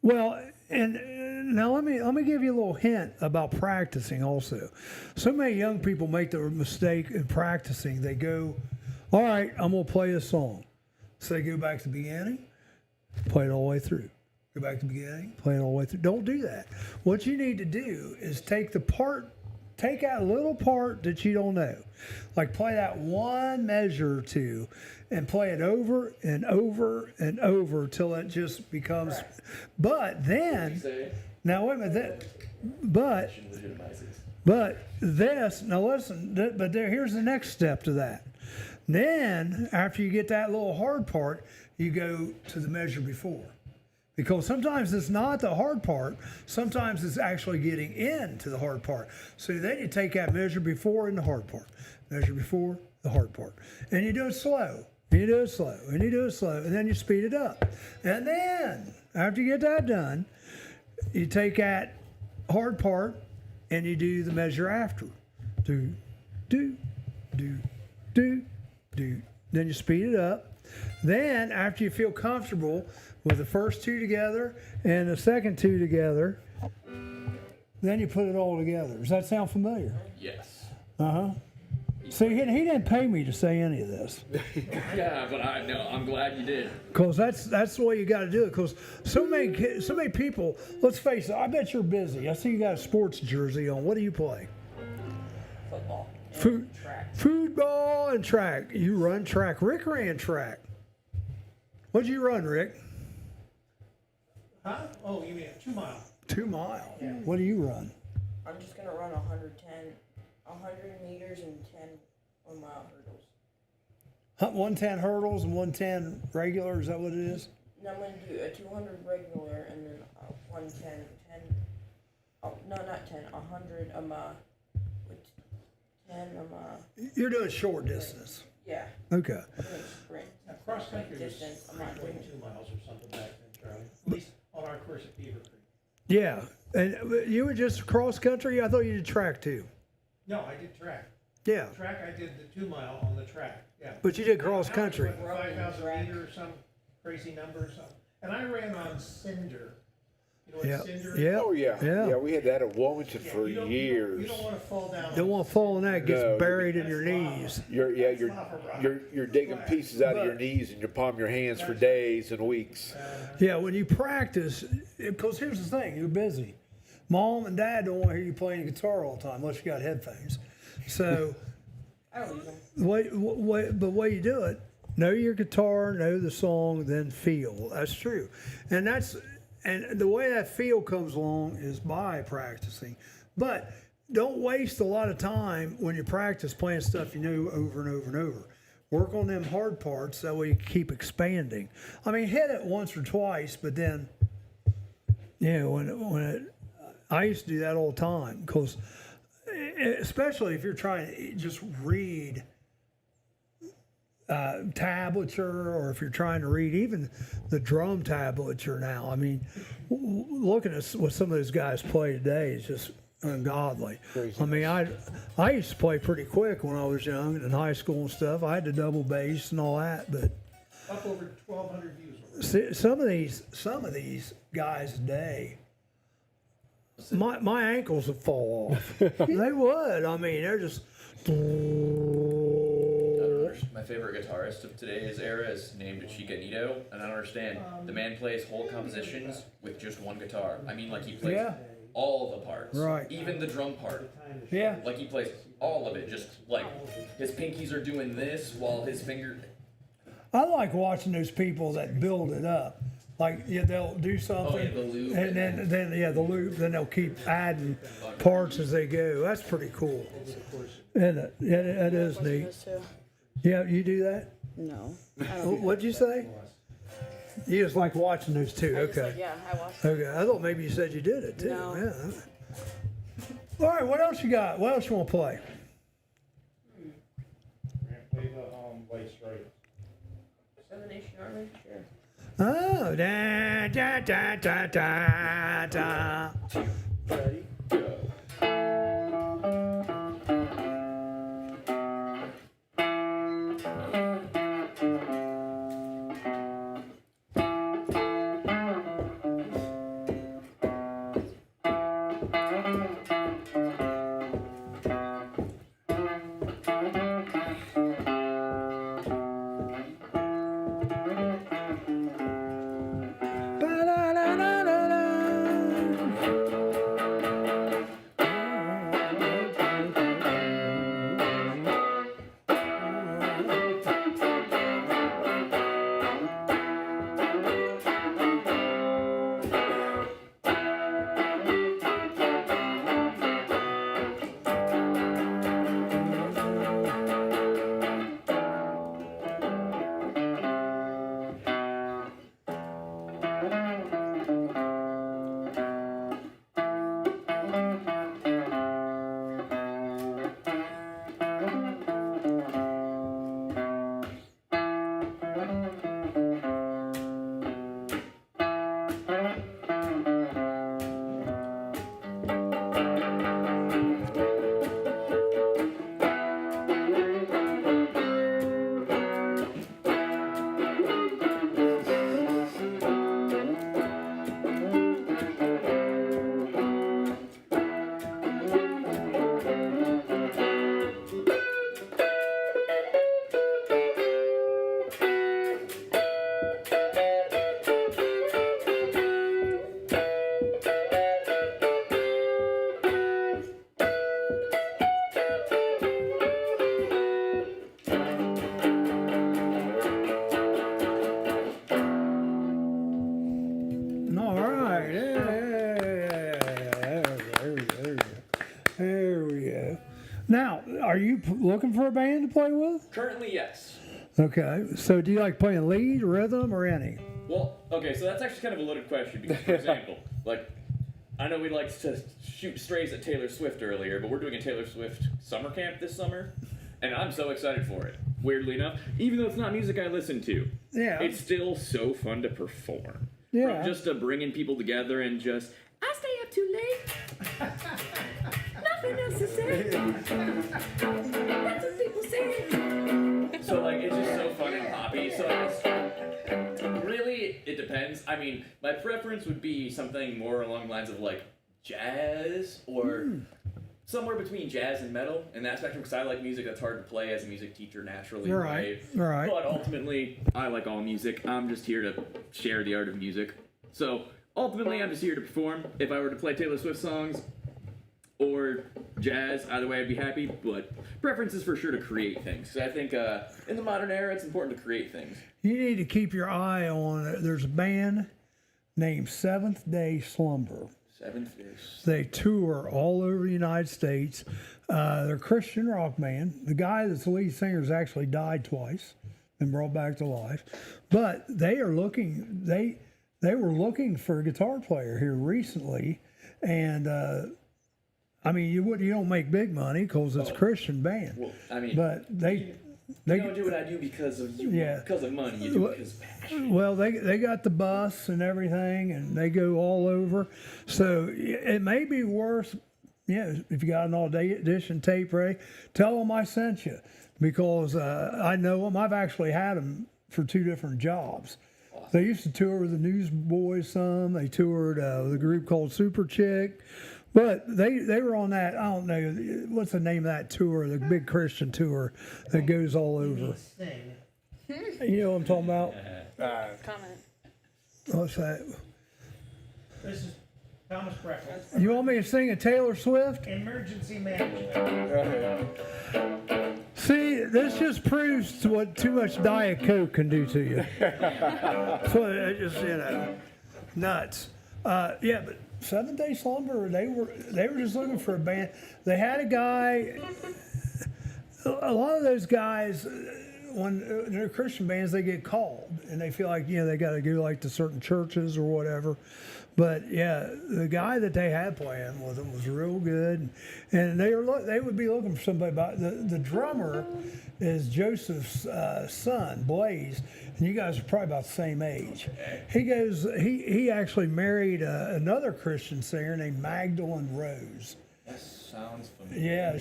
Well, and now let me give you a little hint about practicing also. So many young people make the mistake in practicing. They go, all right, I'm going to play a song. So they go back to the beginning, play it all the way through. Go back to the beginning, play it all the way through. Don't do that. What you need to do is take out a little part that you don't know. Like play that one measure or two and play it over and over and over till it just becomes. But then, now wait a minute, but this, now listen, but here's the next step to that. Then, after you get that little hard part, you go to the measure before. Because sometimes it's not the hard part, sometimes it's actually getting into the hard part. So then you take that measure before and the hard part. Measure before, the hard part. And you do it slow, and you do it slow, and you do it slow, and then you speed it up. And then, after you get that done, you take that hard part and you do the measure after. Do, do, do, do, do. Then you speed it up. Then, after you feel comfortable with the first two together and the second two together, then you put it all together. Does that sound familiar? Yes. Uh-huh. See, he didn't pay me to say any of this. Yeah, but I'm glad you did. Because that's the way you got to do it. Because so many people, let's face it, I bet you're busy. I see you got a sports jersey on. What do you play? Football. Track. Football and track. You run track. Rick ran track. What'd you run, Rick? Huh? Oh, you mean 2 mile? 2 mile. Yeah. What do you run? I'm just going to run 100 meters and 10 1-mile hurdles. 110 hurdles and 110 regular, is that what it is? No, I'm going to do a 200 regular and then 110, 100 a mile. With 10 a mile. You're doing short distance. Yeah. Okay. Now, cross country distance. I'm not doing 2 miles or something back then, Charlie. At least on our course at Beaver Creek. Yeah. And you were just cross country? I thought you did track too. No, I did track. Yeah. Track, I did the 2 mile on the track. Yeah. But you did cross country. 5,000 meter or some crazy number or something. And I ran on cinder. You know what cinder is? Yeah. Oh, yeah. Yeah. We had that at Wilmington for years. You don't want to fall down. Don't want to fall in that. It gets No, buried in your knees. You're digging pieces out of your knees and your palm of your hands for days and weeks. Yeah, when you practice, because here's the thing, you're busy. Mom and Dad don't want to hear you playing guitar all the time unless you got headphones. So, but the way you do it, know your guitar, know the song, then feel. That's true. And the way that feel comes along is by practicing. But don't waste a lot of time when you practice playing stuff you know over and over and over. Work on them hard parts, that way you keep expanding. I mean, hit it once or twice, but then, I used to do that all the time, because especially if you're trying to just read tablature, or if you're trying to read even the drum tablature now. I mean, looking at what some of those guys play today is just ungodly. Crazy. I mean, I used to play pretty quick when I was young and in high school and stuff. I had the double bass and all that, but up over 1,200 views. See, some of these guys today, my ankles would fall off. They would. I mean, they're just. My favorite guitarist of today's era is named Chicanito, and I don't understand. The man plays whole compositions with just one guitar. I mean, like he plays all the parts, right? Even the drum part. Yeah. Like he plays all of it. Just like his pinkies are doing this while his finger. I like watching those people that build it up. Like they'll do something, the loop, and then the loop. Then they'll keep adding parts as they go. That's pretty cool. And it is neat. Yeah, you do that? No. I don't What'd you say? You just like watching those two. I just Okay. like, yeah, I watched it. Okay. I thought maybe you said you did it too. No. Yeah. All right. What else you got? What else you want to play? Play the White Stripes. 7 Nation Army, sure. Oh, da da da da da da. Ready, go. All right. There we go. Now, are you looking for a band to play with? Currently, yes. Okay. So, do you like playing lead, rhythm, or any? Well, okay, so that's actually kind of a loaded question because, for example, like, I know we liked to shoot strays at Taylor Swift earlier, but we're doing a Taylor Swift summer camp this summer, and I'm so excited for it. Weirdly enough, even though it's not music I listen to, Yeah. it's still so fun to perform. Yeah. From just bringing people together and just, I stay up too late. Nothing else to say. That's what people say. So, like, it's just so fun and poppy. So, really, it depends. I mean, my preference would be something more along the lines of, like, jazz or somewhere between jazz and metal in that spectrum, because I like music that's hard to play as a music teacher naturally. Right. But ultimately, I like all music. I'm just here to share the art of music. So, ultimately, I'm just here to perform. If I were to play Taylor Swift songs or jazz, either way I'd be happy, but preference is for sure to create things. So I think in the modern era, it's important to create things. You need to keep your eye on it. There's a band named Seventh Day Slumber. Seventh Days. They tour all over the United States. They're a Christian rock band. The guy that's the lead singer has actually died twice and brought back to life. But they are looking, they were looking for a guitar player here recently. And I mean, you don't make big money because it's a Christian band. Well, I mean, but they don't do what I do because of you, because of money. You do it because of passion. Well, they got the bus and everything, and they go all over. So it may be worth, if you got an audition tape ready, tell them I sent you, because I know them. I've actually had them for 2 different jobs. Awesome. They used to tour with the Newsboys some. They toured with a group called Super Chick. But they were on that, I don't know, what's the name of that tour, the big Christian tour that goes all over. You know what I'm talking about? Comment. What's that? This is Thomas Breckles. You want me to sing a Taylor Swift? Emergency management. See, this just proves what too much Diet Coke can do to you. So it just, nuts. Yeah, but Seventh Day Slumber, they were just looking for a band. They had a guy. A lot of those guys, when they're Christian bands, they get called and they feel like, they got to go like to certain churches or whatever. But yeah, the guy that they had playing with them was real good, and they would be looking for somebody. The drummer is Joseph's son, Blaze, and you guys are probably about the same age. He actually married another Christian singer named Magdalene Rose. That sounds familiar. Yeah,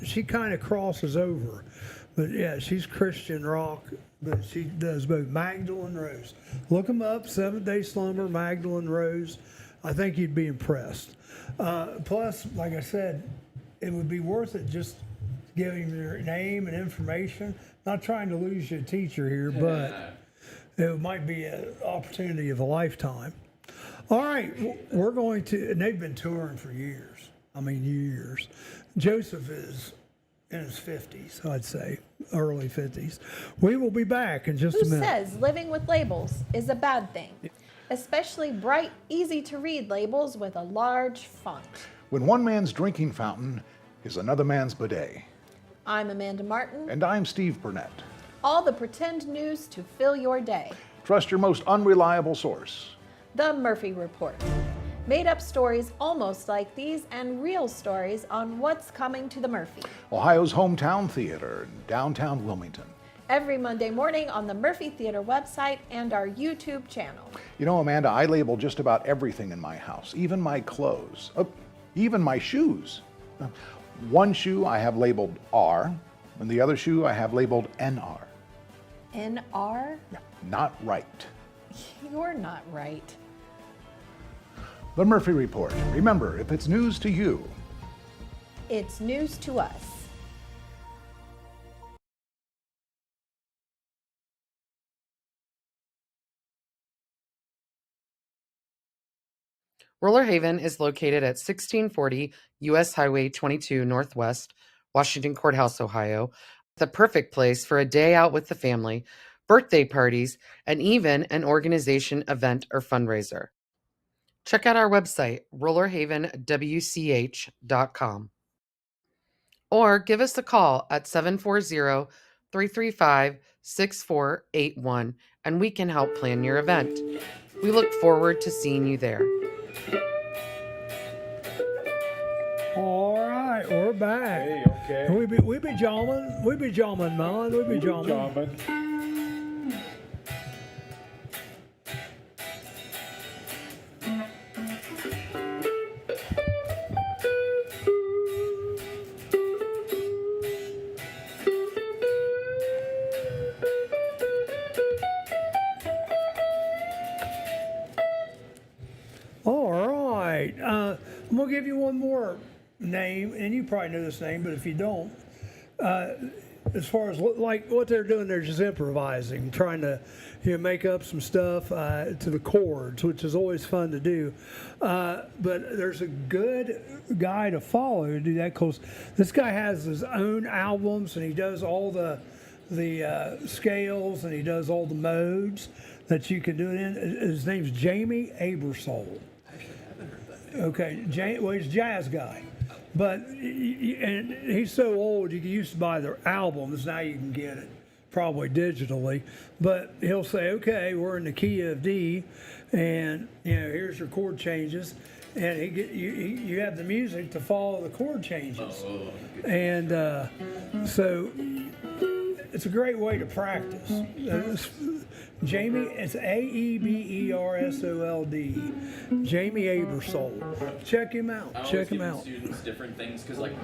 she kind of crosses over, but yeah, she's Christian rock. But she does both. Magdalene Rose. Look them up, 7th Day Slumber, Magdalene Rose. I think you'd be impressed. Plus, like I said, it would be worth it just giving your name and information. Not trying to lose you a teacher here, but it might be an opportunity of a lifetime. All right, we're going to, and they've been touring for years. I mean, years. Joseph is in his 50s, I'd say, early 50s. We will be back in just a minute. Who says living with labels is a bad thing? Especially bright, easy to read labels with a large font. When one man's drinking fountain is another man's bidet. I'm Amanda Martin. And I'm Steve Burnett. All the pretend news to fill your day. Trust your most unreliable source. The Murphy Report. Made up stories almost like these and real stories on what's coming to the Murphy. Ohio's hometown theater in downtown Wilmington. Every Monday morning on the Murphy Theater website and our YouTube channel. You know, Amanda, I label just about everything in my house, even my clothes, even my shoes. One shoe I have labeled R, and the other shoe I have labeled NR. NR? Not right. You're not right. The Murphy Report. Remember, if it's news to you, it's news to us. Roller Haven is located at 1640 U.S. Highway 22 Northwest, Washington Courthouse, Ohio. The perfect place for a day out with the family, birthday parties, and even an organization, event, or fundraiser. Check out our website, rollerhavenwch.com. Or give us a call at 740-335-6481 and we can help plan your event. We look forward to seeing you there. All right, we're back. Hey, okay. We be jamming, man. We be jamming. All right, I'm gonna give you one more name, and you probably know this name, but if you don't, as far as like what they're doing, they're just improvising, trying to make up some stuff to the chords, which is always fun to do. But there's a good guy to follow to do that, because this guy has his own albums and he does all the scales and he does all the modes that you can do it in. His name's Jamie Abersole. Okay, well, he's a jazz guy. But and he's so old, you used to buy their albums. Now you can get it probably digitally. But he'll say, okay, we're in the key of D, and here's your chord changes, and you have the music to follow the chord changes. And so it's a great way to practice. Jamie, it's Aebersold. Jamie Abersole. Check him out. Check him out. Students different things, because like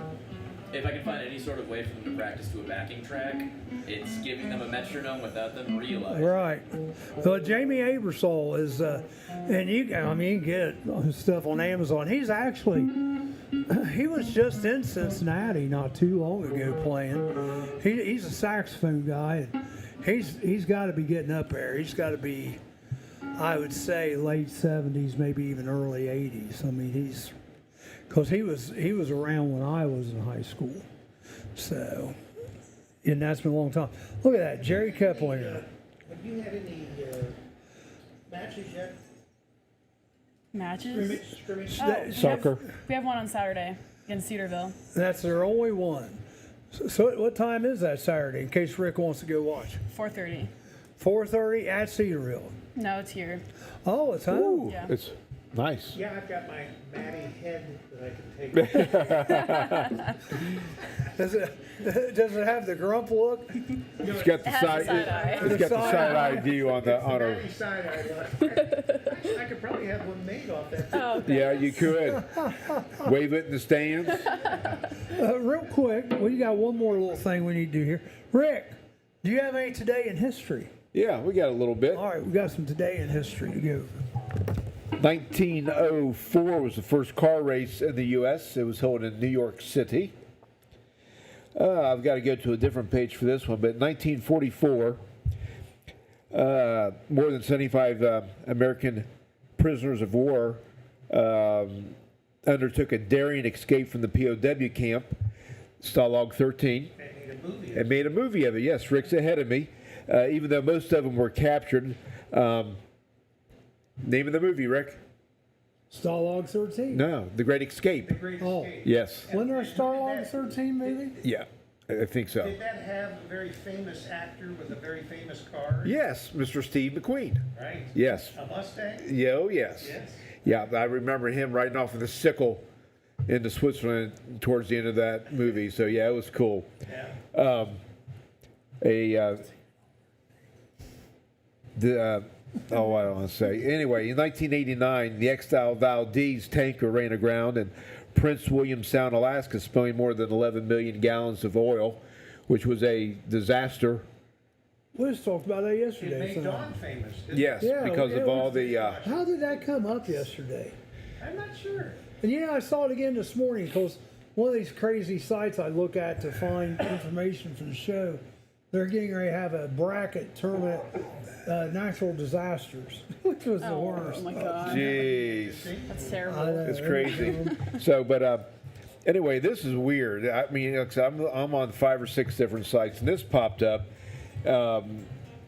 if I can find any sort of way for them to practice to a backing track, it's giving them a metronome without them realizing. Right. Well, Jamie Abersole is, and you can get stuff on Amazon. He was just in Cincinnati not too long ago playing. He's a saxophone guy. And he's got to be getting up there. He's got to be, I would say, late 70s, maybe even early 80s. I mean, because he was around when I was in high school. So, and that's been a long time. Look at that, Jerry Keplinger. Have you had any matches yet? Matches? Scrimmage? Oh, Soccer. We have one on Saturday against Cedarville. That's their only one. So what time is that Saturday, in case Rick wants to go watch? 4:30. 4:30 at Cedarville. No, it's here. Oh, it's home. Ooh, Yeah. it's nice. Yeah, I've got my Matty head that I can take. Does it have the grump look? It's got the side eye. It's got the side eye view on the on our. Matty side eye. I could probably have one made off that. Oh, Yeah, you could wave it in the stands. Real quick, we got one more little thing we need to do here. Rick, do you have any today in history? Yeah, we got a little bit. All right, we got some today in history to go. 1904 was the first car race in the U.S. It was held in New York City. I've got to go to a different page for this one, but 1944, more than 75 American prisoners of war undertook a daring escape from the POW camp, Stalag 13, and made a movie of it. Yes, Rick's ahead of me, even though most of them were captured. Name of the movie, Rick? Stalag 13. No, The Great Escape. Oh, Yes. wasn't there a Stalag 13 movie? Yeah, I think so. Did that have a very famous actor with a very famous car? Yes, Mr. Steve McQueen. Right. Yes. A Mustang? Yeah, oh, yes. Yes. Yeah, I remember him riding off with a sickle into Switzerland towards the end of that movie. So, yeah, it was cool. Yeah. Oh, I don't want to say. Anyway, in 1989, the Exile Valdez tanker ran aground in Prince William Sound, Alaska, spilling more than 11 million gallons of oil, which was a disaster. We just talked about that It yesterday. made Dawn famous, didn't Yes, it? Yeah, because it of all was- the. How did that come up yesterday? I'm not sure. And I saw it again this morning because one of these crazy sites I look at to find information for the show, they're getting ready to have a bracket tournament, natural disasters, which was the worst. Oh my God. Jeez. That's terrible. It's crazy. So, but anyway, this is weird. I mean, I'm on 5 or 6 different sites, and this popped up. In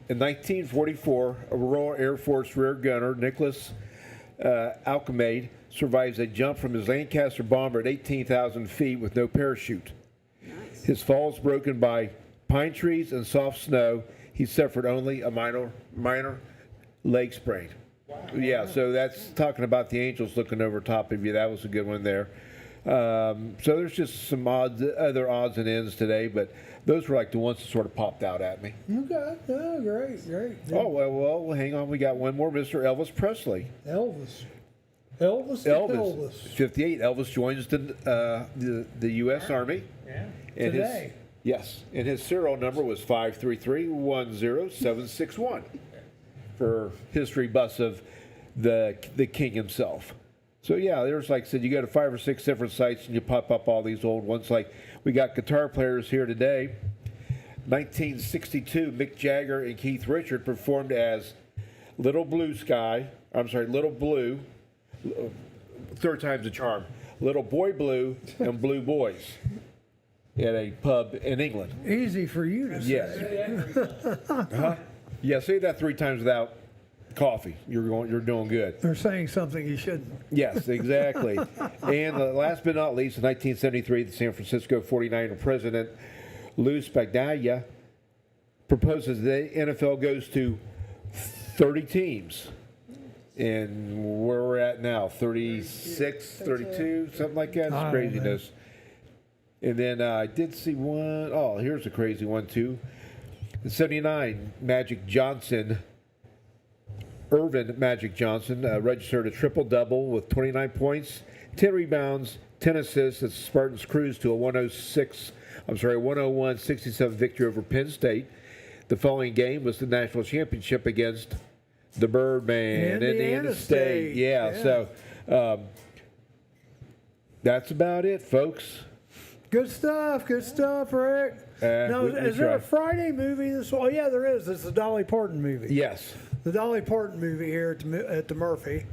1944, a Royal Air Force rear gunner, Nicholas Alchemade, survives a jump from his Lancaster bomber at 18,000 feet with no parachute. Nice. His fall is broken by pine trees and soft snow. He suffered only a minor leg sprain. Wow. Yeah, so that's talking about the angels looking over top of you. That was a good one there. So there's just some other odds and ends today, but those were like the ones that sort of popped out at me. Okay. Oh, great. Oh, well, hang on. We got one more, Mr. Elvis Presley. Elvis. 58. Elvis joins the U.S. Army. Yeah. And Today. Yes, and his serial number was 533-10761 for history buffs of the king himself. So yeah, there's, like I said, you go to 5 or 6 different sites and you pop up all these old ones. Like we got guitar players here today. 1962, Mick Jagger and Keith Richards performed as Little Blue, third time's a charm, Little Boy Blue and Blue Boys at a pub in England. Easy for you to say. Yes. Yeah, say that 3 times without coffee. You're doing good. They're saying something you shouldn't. Yes, exactly. And last but not least, in 1973, the San Francisco 49er president Lou Spagnaia proposes the NFL goes to 30 teams. And where we're at now, 36, 32, something like that. It's craziness. And then I did see one. Oh, here's a crazy one, too. In 79, Irvin Magic Johnson registered a triple-double with 29 points, 10 rebounds, 10 assists as the Spartans cruised to a 101-67 victory over Penn State. The following game was the national championship against the Birdman, Indiana State. Yeah, so that's about it, folks. Good stuff, Rick. Now, is there a Friday movie this? Oh, yeah, there is. It's the Dolly Parton movie. Yes. The Dolly Parton movie here at the Murphy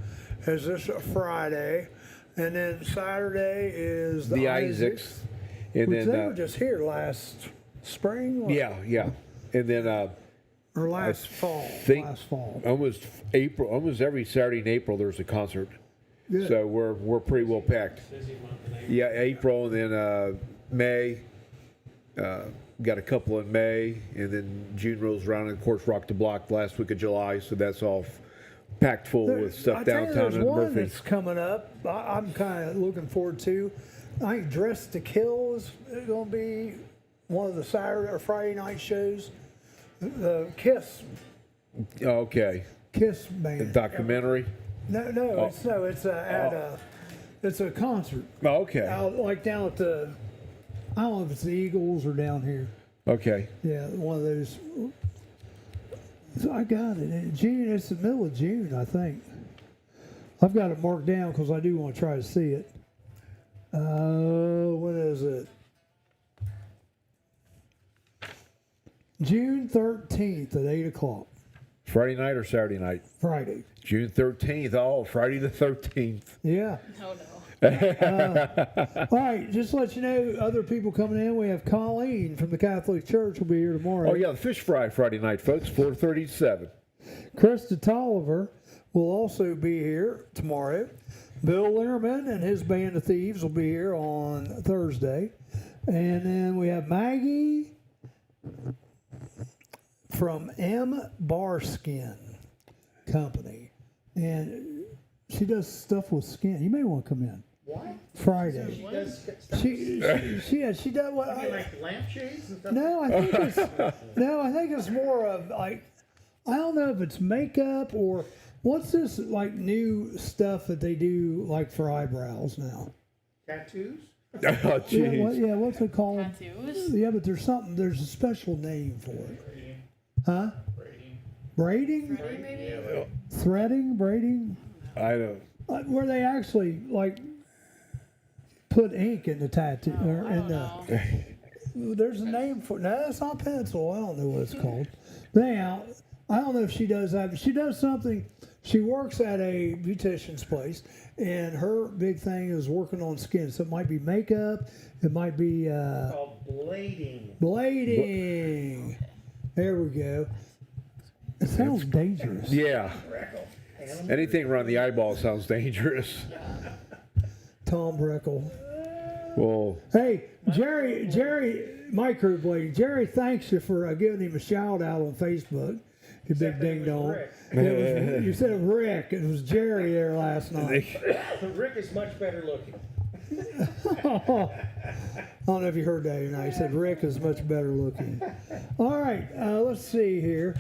is this Friday, and then Saturday is the Isaacs. And which then they were just here last spring. Yeah, and then or last fall. Almost April, almost every Saturday in April there's a concert. Good. So we're pretty well packed. Yeah, April and then May. got a couple in May, and then June rolls around, and of course Rock the Block last week of July, so that's all packed full with stuff I tell you, downtown there's in one Murphy. that's coming up. I'm kind of looking forward to. I think Dress to Kill is going to be one of the Saturday or Friday night shows. The Kiss Okay. Kiss band. The documentary? No, it's a concert. Oh, okay. Out, like down at the, I don't know if it's the Eagles or down here. Okay. Yeah, one of those. So I got it in June. It's the middle of June, I think. I've got it marked down because I do want to try to see it. When is it? June 13th at 8 o'clock. Friday night or Saturday night? Friday. June 13th. Oh, Friday the 13th. Yeah. Oh, no. All right, just to let you know, other people coming in. We have Colleen from the Catholic Church will be here tomorrow. Oh, yeah, the fish fry Friday night, folks, 4:30 to 7. Krista Tolliver will also be here tomorrow. Bill Lehrman and his band of thieves will be here on Thursday. And then we have Maggie from M. Barskin Company. And she does stuff with skin. You may want to come in. What? Friday. She does stuff. She does what? Like lampshades and stuff? No, I think it's more of like, I don't know if it's makeup or what's this like new stuff that they do like for eyebrows now. Tattoos? Oh, jeez. What's it called? Tattoos? Yeah, but there's a special name for it. Huh? Braiding? Threading, maybe? Threading? Braiding? I don't. Where they actually like put ink in the tattoo or in the. There's a name for it. No, it's not pencil. I don't know what it's called. But anyhow, I don't know if she does that. But she does something. She works at a beautician's place, and her big thing is working on skin. So it might be makeup. It might be Called blading. blading. There we go. It sounds dangerous. Yeah. Anything around the eyeball sounds dangerous. Tom Breckle. Well, Hey, Jerry, microblading. Jerry thanks you for giving him a shout out on Facebook. You big ding dong. You said it was Rick. It was Jerry there last night. Rick is much better looking. I don't know if you heard that tonight. He said Rick is much better looking. All right, let's see here.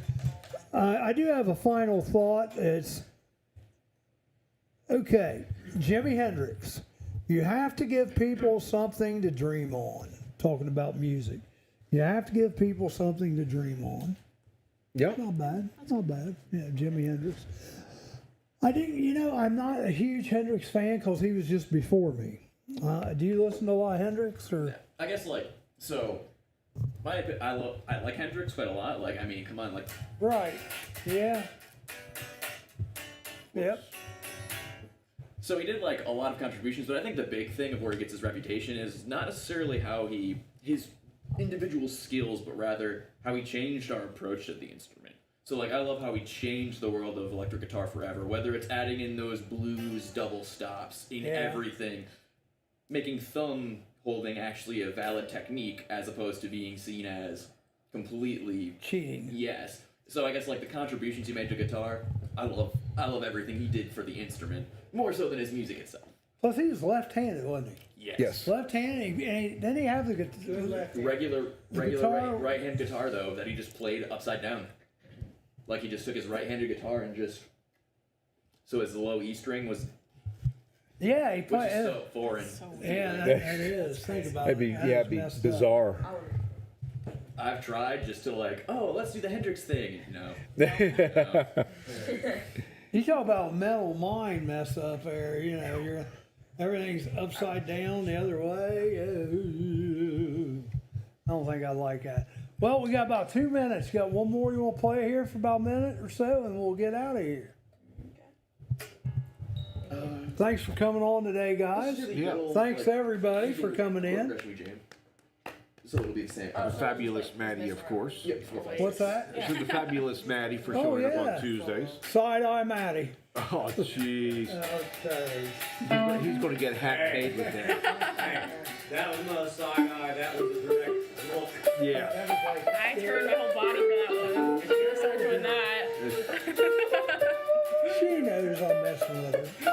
I do have a final thought. It's okay. Jimi Hendrix. You have to give people something to dream on. Talking about music, you have to give people something to dream on. Yep. Not bad. Not bad. Yeah, Jimi Hendrix. I didn't. I'm not a huge Hendrix fan because he was just before me. Do you listen to a lot of Hendrix or? I guess I like Hendrix quite a lot. Like, I mean, come on, like. Right. Yeah. Yep. So he did like a lot of contributions, but I think the big thing of where he gets his reputation is not necessarily how his individual skills, but rather how he changed our approach to the instrument. So like I love how he changed the world of electric guitar forever, whether it's adding in those blues double stops in everything, making thumb holding actually a valid technique as opposed to being seen as completely cheating. Yes. So I guess like the contributions he made to guitar, I love everything he did for the instrument, more so than his music itself. Plus, he was left-handed, wasn't he? Yes. Left-handed, and then he had the regular guitar. right-hand guitar though that he just played upside down. Like he just took his right-handed guitar and just so his low E string was. Yeah, he which played. is so foreign. Yeah, that is. Think about it'd it. be bizarre. I've tried just to let's do the Hendrix thing. No. You talk about mental mind mess up there. Everything's upside down the other way. I don't think I like that. Well, we got about 2 minutes. You got one more you want to play here for about a minute or so, and we'll get out of here. Thanks for coming on today, guys. Thanks everybody for coming in. So it'll be the same. The Fabulous Maddie, of course. What's that? This is the Fabulous Maddie for Oh, showing up yeah. on Tuesdays. Side Eye Matty. Oh, jeez. Okay. He's going to get hack paid with that. Hey, that was not a side eye, that was a direct look. Yeah. That was like, I turned my whole body for that one. I started doing that. She knows I'm messing with her.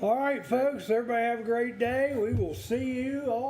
All right, folks, everybody have a great day. We will see you all.